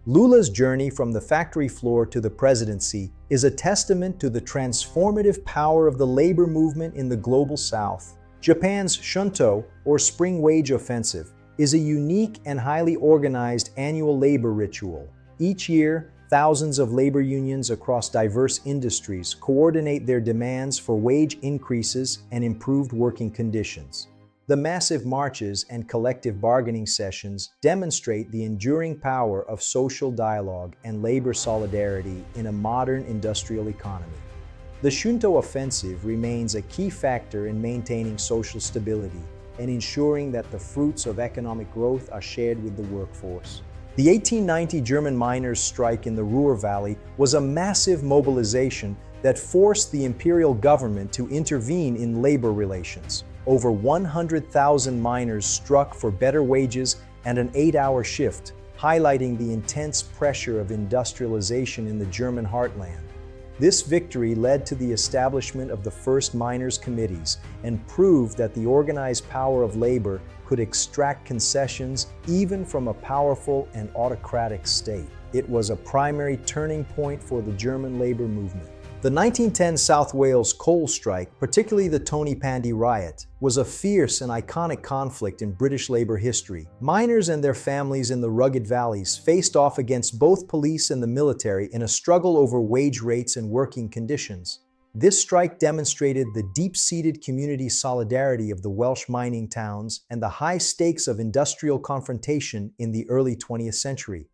Lula's journey from the factory floor to the presidency is a testament to the transformative power of the labor movement in the global South. Japan's Shunto, or Spring Wage Offensive, is a unique and highly organized annual labor ritual. Each year, thousands of labor unions across diverse industries coordinate their demands for wage increases and improved working conditions. The massive marches and collective bargaining sessions demonstrate the enduring power of social dialogue and labor solidarity in a modern industrial economy. The Shunto Offensive remains a key factor in maintaining social stability and ensuring that the fruits of economic growth are shared with the workforce. The 1890 German miners' strike in the Ruhr Valley was a massive mobilization that forced the imperial government to intervene in labor relations. Over 100,000 miners struck for better wages and an 8-hour shift, highlighting the intense pressure of industrialization in the German heartland. This victory led to the establishment of the first miners' committees and proved that the organized power of labor could extract concessions even from a powerful and autocratic state. It was a primary turning point for the German labor movement. The 1910 South Wales coal strike, particularly the Tony Pandy riot, was a fierce and iconic conflict in British labor history. Miners and their families in the rugged valleys faced off against both police and the military in a struggle over wage rates and working conditions. This strike demonstrated the deep-seated community solidarity of the Welsh mining towns and the high stakes of industrial confrontation in the early 20th century.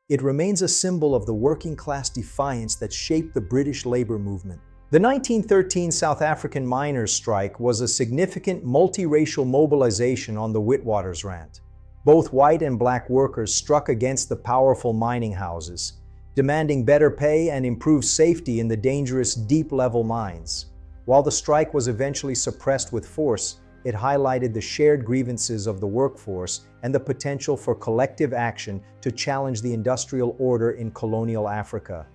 It remains a symbol of the working-class defiance that shaped the British labor movement. The 1913 South African miners' strike was a significant multiracial mobilization on the Witwatersrand. Both white and black workers struck against the powerful mining houses, demanding better pay and improved safety in the dangerous deep-level mines. While the strike was eventually suppressed with force, it highlighted the shared grievances of the workforce and the potential for collective action to challenge the industrial order in colonial Africa.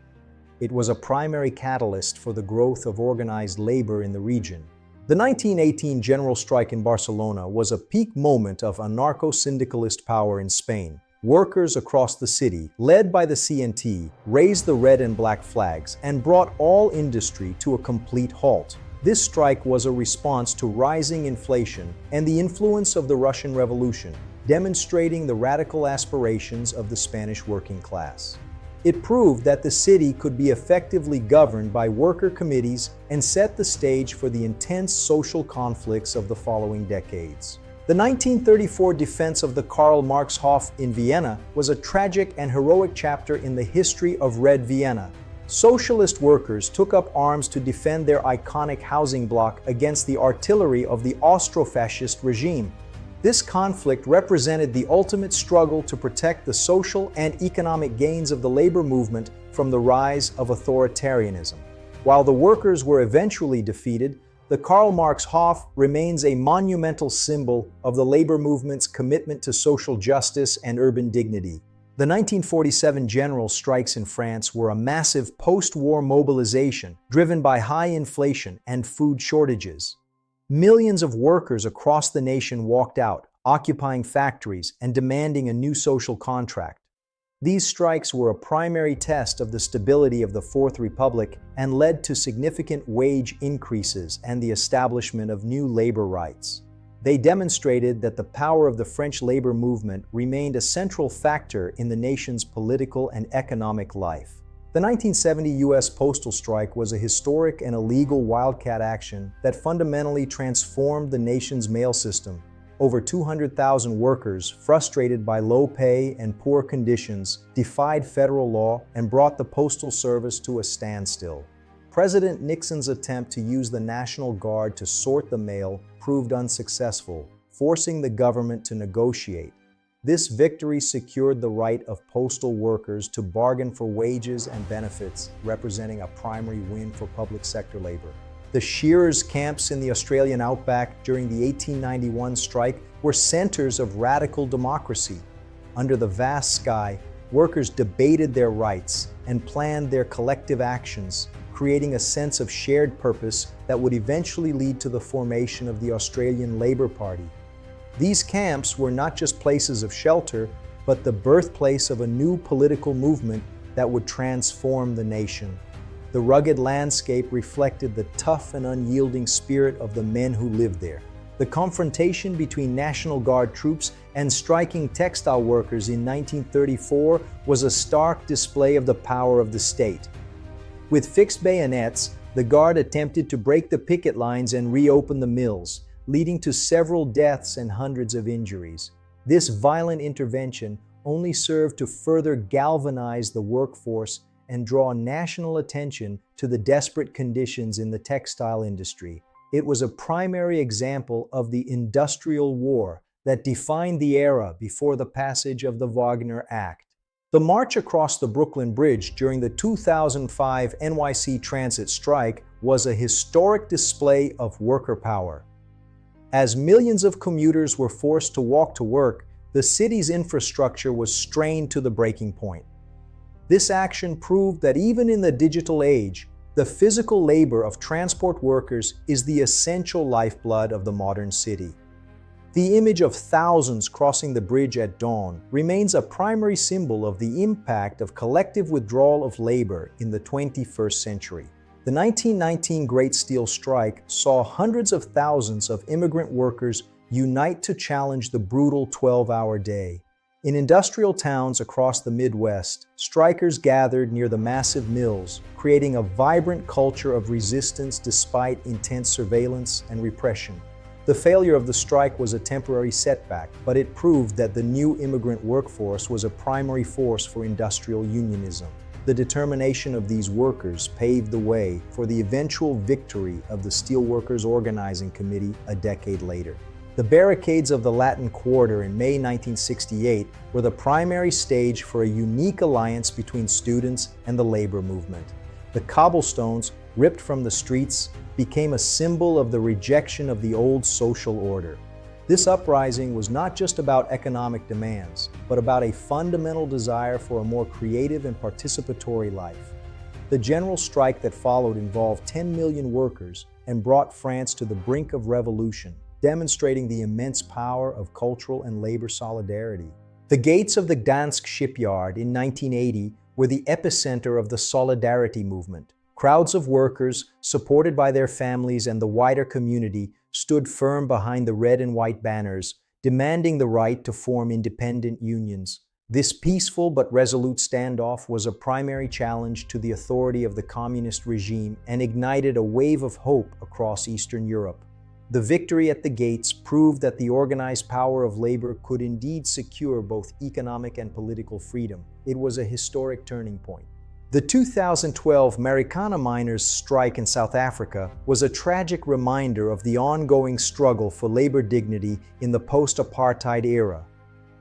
It was a primary catalyst for the growth of organized labor in the region. The 1918 general strike in Barcelona was a peak moment of anarcho-syndicalist power in Spain. Workers across the city, led by the CNT, raised the red and black flags and brought all industry to a complete halt. This strike was a response to rising inflation and the influence of the Russian Revolution, demonstrating the radical aspirations of the Spanish working class. It proved that the city could be effectively governed by worker committees and set the stage for the intense social conflicts of the following decades. The 1934 defense of the Karl Marx Hof in Vienna was a tragic and heroic chapter in the history of Red Vienna. Socialist workers took up arms to defend their iconic housing block against the artillery of the Austro-fascist regime. This conflict represented the ultimate struggle to protect the social and economic gains of the labor movement from the rise of authoritarianism. While the workers were eventually defeated, the Karl Marx Hof remains a monumental symbol of the labor movement's commitment to social justice and urban dignity. The 1947 general strikes in France were a massive post-war mobilization driven by high inflation and food shortages. Millions of workers across the nation walked out, occupying factories and demanding a new social contract. These strikes were a primary test of the stability of the Fourth Republic and led to significant wage increases and the establishment of new labor rights. They demonstrated that the power of the French labor movement remained a central factor in the nation's political and economic life. The 1970 U.S. postal strike was a historic and illegal wildcat action that fundamentally transformed the nation's mail system. Over 200,000 workers, frustrated by low pay and poor conditions, defied federal law and brought the Postal Service to a standstill. President Nixon's attempt to use the National Guard to sort the mail proved unsuccessful, forcing the government to negotiate. This victory secured the right of postal workers to bargain for wages and benefits, representing a primary win for public sector labor. The shearers' camps in the Australian outback during the 1891 strike were centers of radical democracy. Under the vast sky, workers debated their rights and planned their collective actions, creating a sense of shared purpose that would eventually lead to the formation of the Australian Labor Party. These camps were not just places of shelter, but the birthplace of a new political movement that would transform the nation. The rugged landscape reflected the tough and unyielding spirit of the men who lived there. The confrontation between National Guard troops and striking textile workers in 1934 was a stark display of the power of the state. With fixed bayonets, the Guard attempted to break the picket lines and reopen the mills, leading to several deaths and hundreds of injuries. This violent intervention only served to further galvanize the workforce and draw national attention to the desperate conditions in the textile industry. It was a primary example of the industrial war that defined the era before the passage of the Wagner Act. The march across the Brooklyn Bridge during the 2005 NYC transit strike was a historic display of worker power. As millions of commuters were forced to walk to work, the city's infrastructure was strained to the breaking point. This action proved that even in the digital age, the physical labor of transport workers is the essential lifeblood of the modern city. The image of thousands crossing the bridge at dawn remains a primary symbol of the impact of collective withdrawal of labor in the 21st century. The 1919 Great Steel Strike saw hundreds of thousands of immigrant workers unite to challenge the brutal 12-hour day. In industrial towns across the Midwest, strikers gathered near the massive mills, creating a vibrant culture of resistance despite intense surveillance and repression. The failure of the strike was a temporary setback, but it proved that the new immigrant workforce was a primary force for industrial unionism. The determination of these workers paved the way for the eventual victory of the Steelworkers Organizing Committee a decade later. The barricades of the Latin Quarter in May 1968 were the primary stage for a unique alliance between students and the labor movement. The cobblestones, ripped from the streets, became a symbol of the rejection of the old social order. This uprising was not just about economic demands, but about a fundamental desire for a more creative and participatory life. The general strike that followed involved 10 million workers and brought France to the brink of revolution, demonstrating the immense power of cultural and labor solidarity. The gates of the Gdansk shipyard in 1980 were the epicenter of the Solidarity movement. Crowds of workers, supported by their families and the wider community, stood firm behind the red and white banners, demanding the right to form independent unions. This peaceful but resolute standoff was a primary challenge to the authority of the communist regime and ignited a wave of hope across Eastern Europe. The victory at the gates proved that the organized power of labor could indeed secure both economic and political freedom. It was a historic turning point. The 2012 Marikana miners' strike in South Africa was a tragic reminder of the ongoing struggle for labor dignity in the post-apartheid era.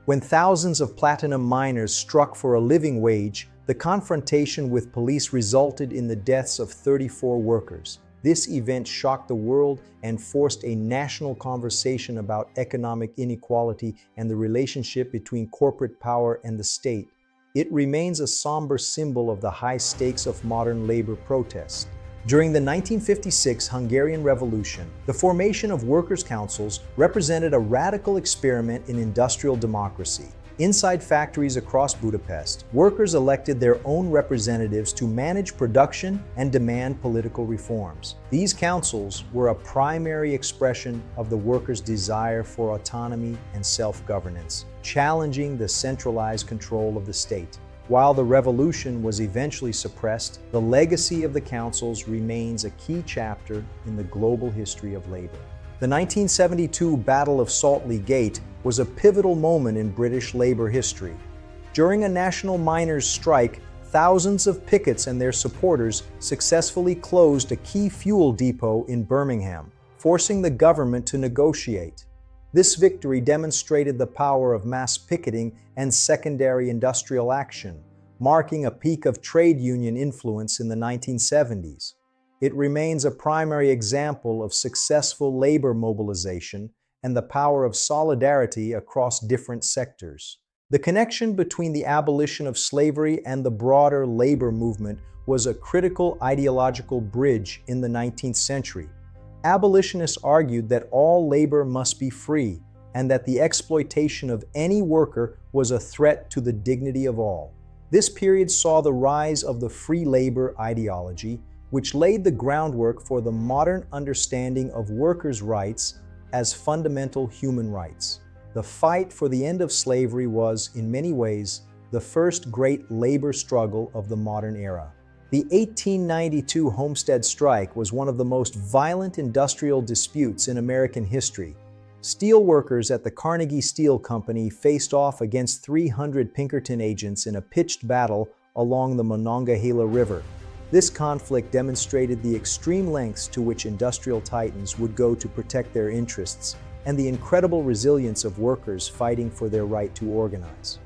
When thousands of platinum miners struck for a living wage, the confrontation with police resulted in the deaths of 34 workers. This event shocked the world and forced a national conversation about economic inequality and the relationship between corporate power and the state. It remains a somber symbol of the high stakes of modern labor protest. During the 1956 Hungarian Revolution, the formation of workers' councils represented a radical experiment in industrial democracy. Inside factories across Budapest, workers elected their own representatives to manage production and demand political reforms. These councils were a primary expression of the workers' desire for autonomy and self-governance, challenging the centralized control of the state. While the revolution was eventually suppressed, the legacy of the councils remains a key chapter in the global history of labor. The 1972 Battle of Saltley Gate was a pivotal moment in British labor history. During a national miners' strike, thousands of pickets and their supporters successfully closed a key fuel depot in Birmingham, forcing the government to negotiate. This victory demonstrated the power of mass picketing and secondary industrial action, marking a peak of trade union influence in the 1970s. It remains a primary example of successful labor mobilization and the power of solidarity across different sectors. The connection between the abolition of slavery and the broader labor movement was a critical ideological bridge in the 19th century. Abolitionists argued that all labor must be free and that the exploitation of any worker was a threat to the dignity of all. This period saw the rise of the free labor ideology, which laid the groundwork for the modern understanding of workers' rights as fundamental human rights. The fight for the end of slavery was, in many ways, the first great labor struggle of the modern era. The 1892 Homestead Strike was one of the most violent industrial disputes in American history. Steel workers at the Carnegie Steel Company faced off against 300 Pinkerton agents in a pitched battle along the Monongahela River. This conflict demonstrated the extreme lengths to which industrial titans would go to protect their interests and the incredible resilience of workers fighting for their right to organize.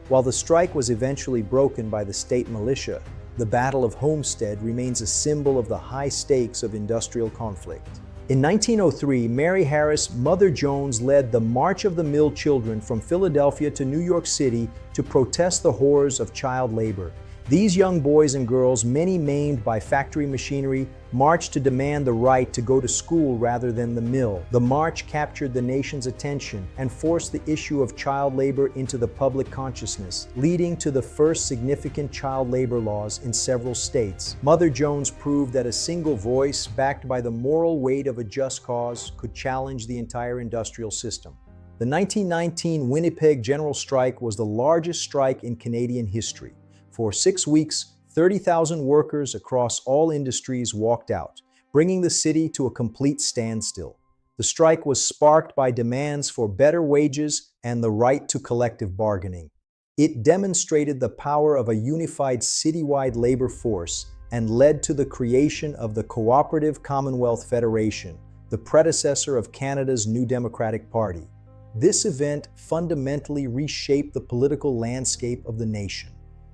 While the strike was eventually broken by the state militia, the Battle of Homestead remains a symbol of the high stakes of industrial conflict. In 1903, Mary Harris Mother Jones led the March of the Mill Children from Philadelphia to New York City to protest the horrors of child labor. These young boys and girls, many maimed by factory machinery, marched to demand the right to go to school rather than the mill. The march captured the nation's attention and forced the issue of child labor into the public consciousness, leading to the first significant child labor laws in several states. Mother Jones proved that a single voice, backed by the moral weight of a just cause, could challenge the entire industrial system. The 1919 Winnipeg General Strike was the largest strike in Canadian history. For 6 weeks, 30,000 workers across all industries walked out, bringing the city to a complete standstill. The strike was sparked by demands for better wages and the right to collective bargaining. It demonstrated the power of a unified citywide labor force and led to the creation of the Cooperative Commonwealth Federation, the predecessor of Canada's New Democratic Party. This event fundamentally reshaped the political landscape of the nation.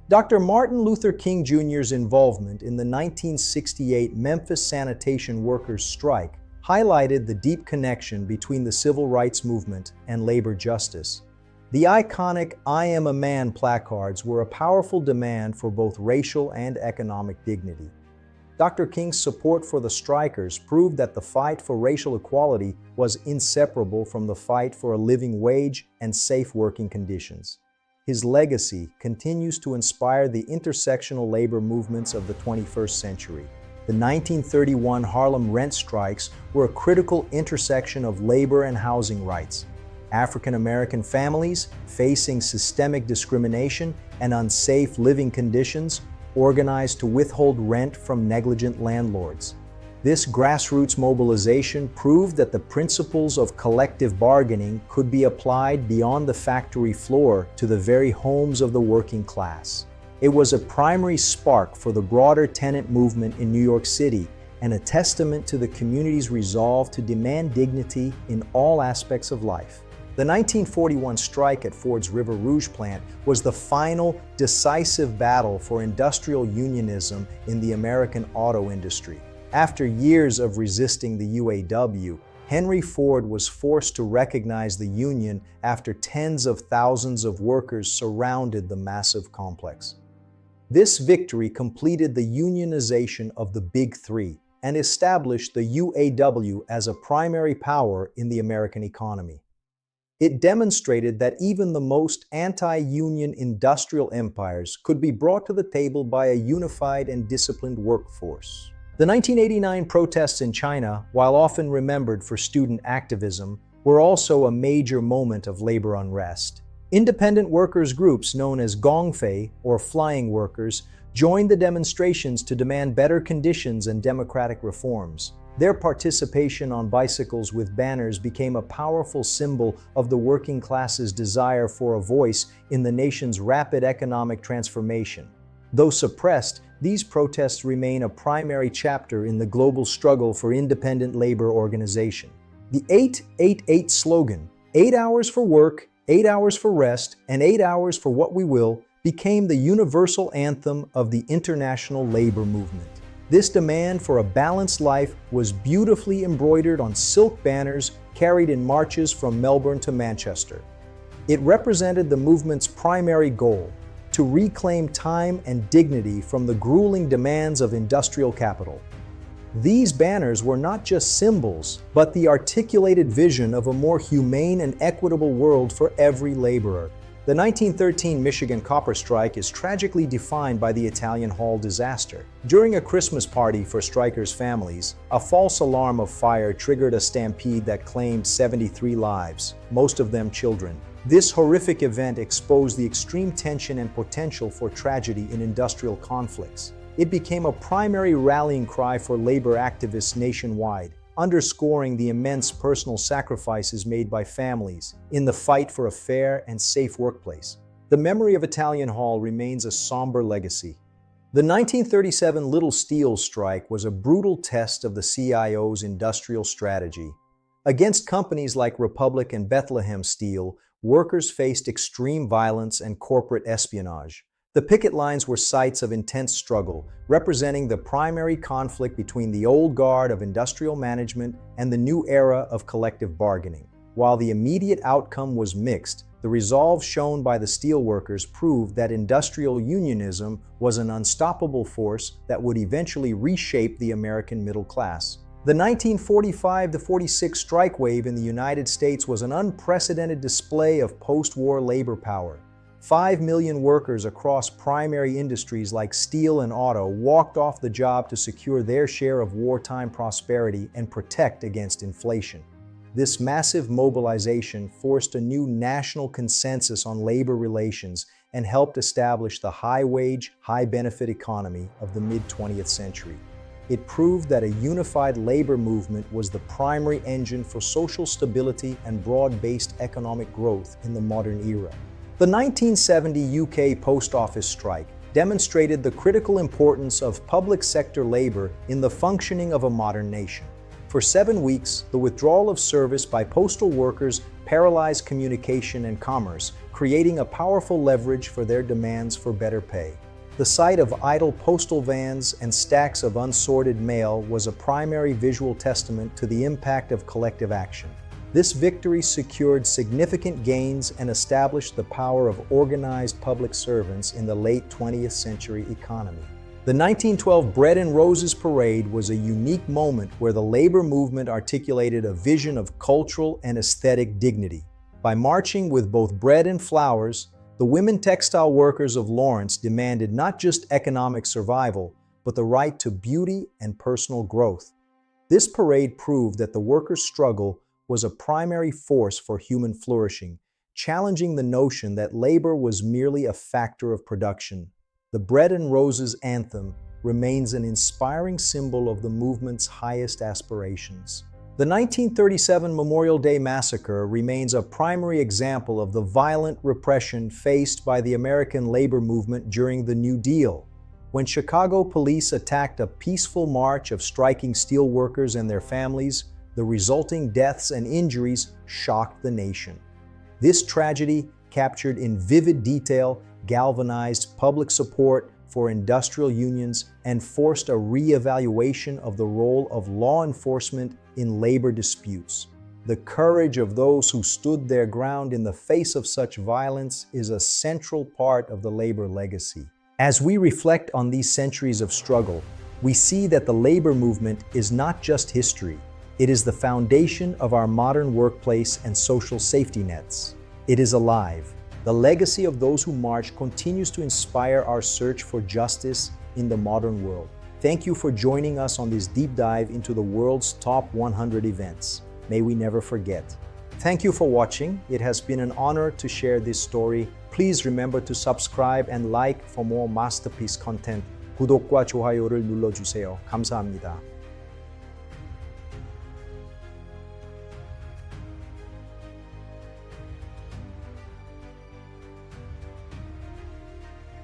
Dr. Martin Luther King Jr.'s involvement in the 1968 Memphis sanitation workers' strike highlighted the deep connection between the civil rights movement and labor justice. The iconic "I Am a Man" placards were a powerful demand for both racial and economic dignity. Dr. King's support for the strikers proved that the fight for racial equality was inseparable from the fight for a living wage and safe working conditions. His legacy continues to inspire the intersectional labor movements of the 21st century. The 1931 Harlem rent strikes were a critical intersection of labor and housing rights. African American families facing systemic discrimination and unsafe living conditions organized to withhold rent from negligent landlords. This grassroots mobilization proved that the principles of collective bargaining could be applied beyond the factory floor to the very homes of the working class. It was a primary spark for the broader tenant movement in New York City and a testament to the community's resolve to demand dignity in all aspects of life. The 1941 strike at Ford's River Rouge plant was the final, decisive battle for industrial unionism in the American auto industry. After years of resisting the UAW, Henry Ford was forced to recognize the union after tens of thousands of workers surrounded the massive complex. This victory completed the unionization of the Big Three and established the UAW as a primary power in the American economy. It demonstrated that even the most anti-union industrial empires could be brought to the table by a unified and disciplined workforce. The 1989 protests in China, while often remembered for student activism, were also a major moment of labor unrest. Independent workers' groups known as gongfei, or flying workers, joined the demonstrations to demand better conditions and democratic reforms. Their participation on bicycles with banners became a powerful symbol of the working class's desire for a voice in the nation's rapid economic transformation. Though suppressed, these protests remain a primary chapter in the global struggle for independent labor organization. The 888 slogan, 8 hours for work, 8 hours for rest, and 8 hours for what we will, became the universal anthem of the international labor movement. This demand for a balanced life was beautifully embroidered on silk banners carried in marches from Melbourne to Manchester. It represented the movement's primary goal, to reclaim time and dignity from the grueling demands of industrial capital. These banners were not just symbols, but the articulated vision of a more humane and equitable world for every laborer. The 1913 Michigan copper strike is tragically defined by the Italian Hall disaster. During a Christmas party for strikers' families, a false alarm of fire triggered a stampede that claimed 73 lives, most of them children. This horrific event exposed the extreme tension and potential for tragedy in industrial conflicts. It became a primary rallying cry for labor activists nationwide, underscoring the immense personal sacrifices made by families in the fight for a fair and safe workplace. The memory of Italian Hall remains a somber legacy. The 1937 Little Steel strike was a brutal test of the CIO's industrial strategy. Against companies like Republic and Bethlehem Steel, workers faced extreme violence and corporate espionage. The picket lines were sites of intense struggle, representing the primary conflict between the old guard of industrial management and the new era of collective bargaining. While the immediate outcome was mixed, the resolve shown by the steelworkers proved that industrial unionism was an unstoppable force that would eventually reshape the American middle class. The 1945-46 strike wave in the United States was an unprecedented display of post-war labor power. 5 million workers across primary industries like steel and auto walked off the job to secure their share of wartime prosperity and protect against inflation. This massive mobilization forced a new national consensus on labor relations and helped establish the high-wage, high-benefit economy of the mid-20th century. It proved that a unified labor movement was the primary engine for social stability and broad-based economic growth in the modern era. The 1970 UK post office strike demonstrated the critical importance of public sector labor in the functioning of a modern nation. For 7 weeks, the withdrawal of service by postal workers paralyzed communication and commerce, creating a powerful leverage for their demands for better pay. The sight of idle postal vans and stacks of unsorted mail was a primary visual testament to the impact of collective action. This victory secured significant gains and established the power of organized public servants in the late 20th century economy. The 1912 Bread and Roses Parade was a unique moment where the labor movement articulated a vision of cultural and aesthetic dignity. By marching with both bread and flowers, the women textile workers of Lawrence demanded not just economic survival, but the right to beauty and personal growth. This parade proved that the workers' struggle was a primary force for human flourishing, challenging the notion that labor was merely a factor of production. The Bread and Roses anthem remains an inspiring symbol of the movement's highest aspirations. The 1937 Memorial Day Massacre remains a primary example of the violent repression faced by the American labor movement during the New Deal. When Chicago police attacked a peaceful march of striking steelworkers and their families, the resulting deaths and injuries shocked the nation. This tragedy, captured in vivid detail, galvanized public support for industrial unions and forced a re-evaluation of the role of law enforcement in labor disputes. The courage of those who stood their ground in the face of such violence is a central part of the labor legacy. As we reflect on these centuries of struggle, we see that the labor movement is not just history. It is the foundation of our modern workplace and social safety nets. It is alive. The legacy of those who marched continues to inspire our search for justice in the modern world. Thank you for joining us on this deep dive into the world's top 100 events. May we never forget. Thank you for watching. It has been an honor to share this story. Please remember to subscribe and like for more masterpiece content. 구독과 좋아요를 눌러주세요. 감사합니다.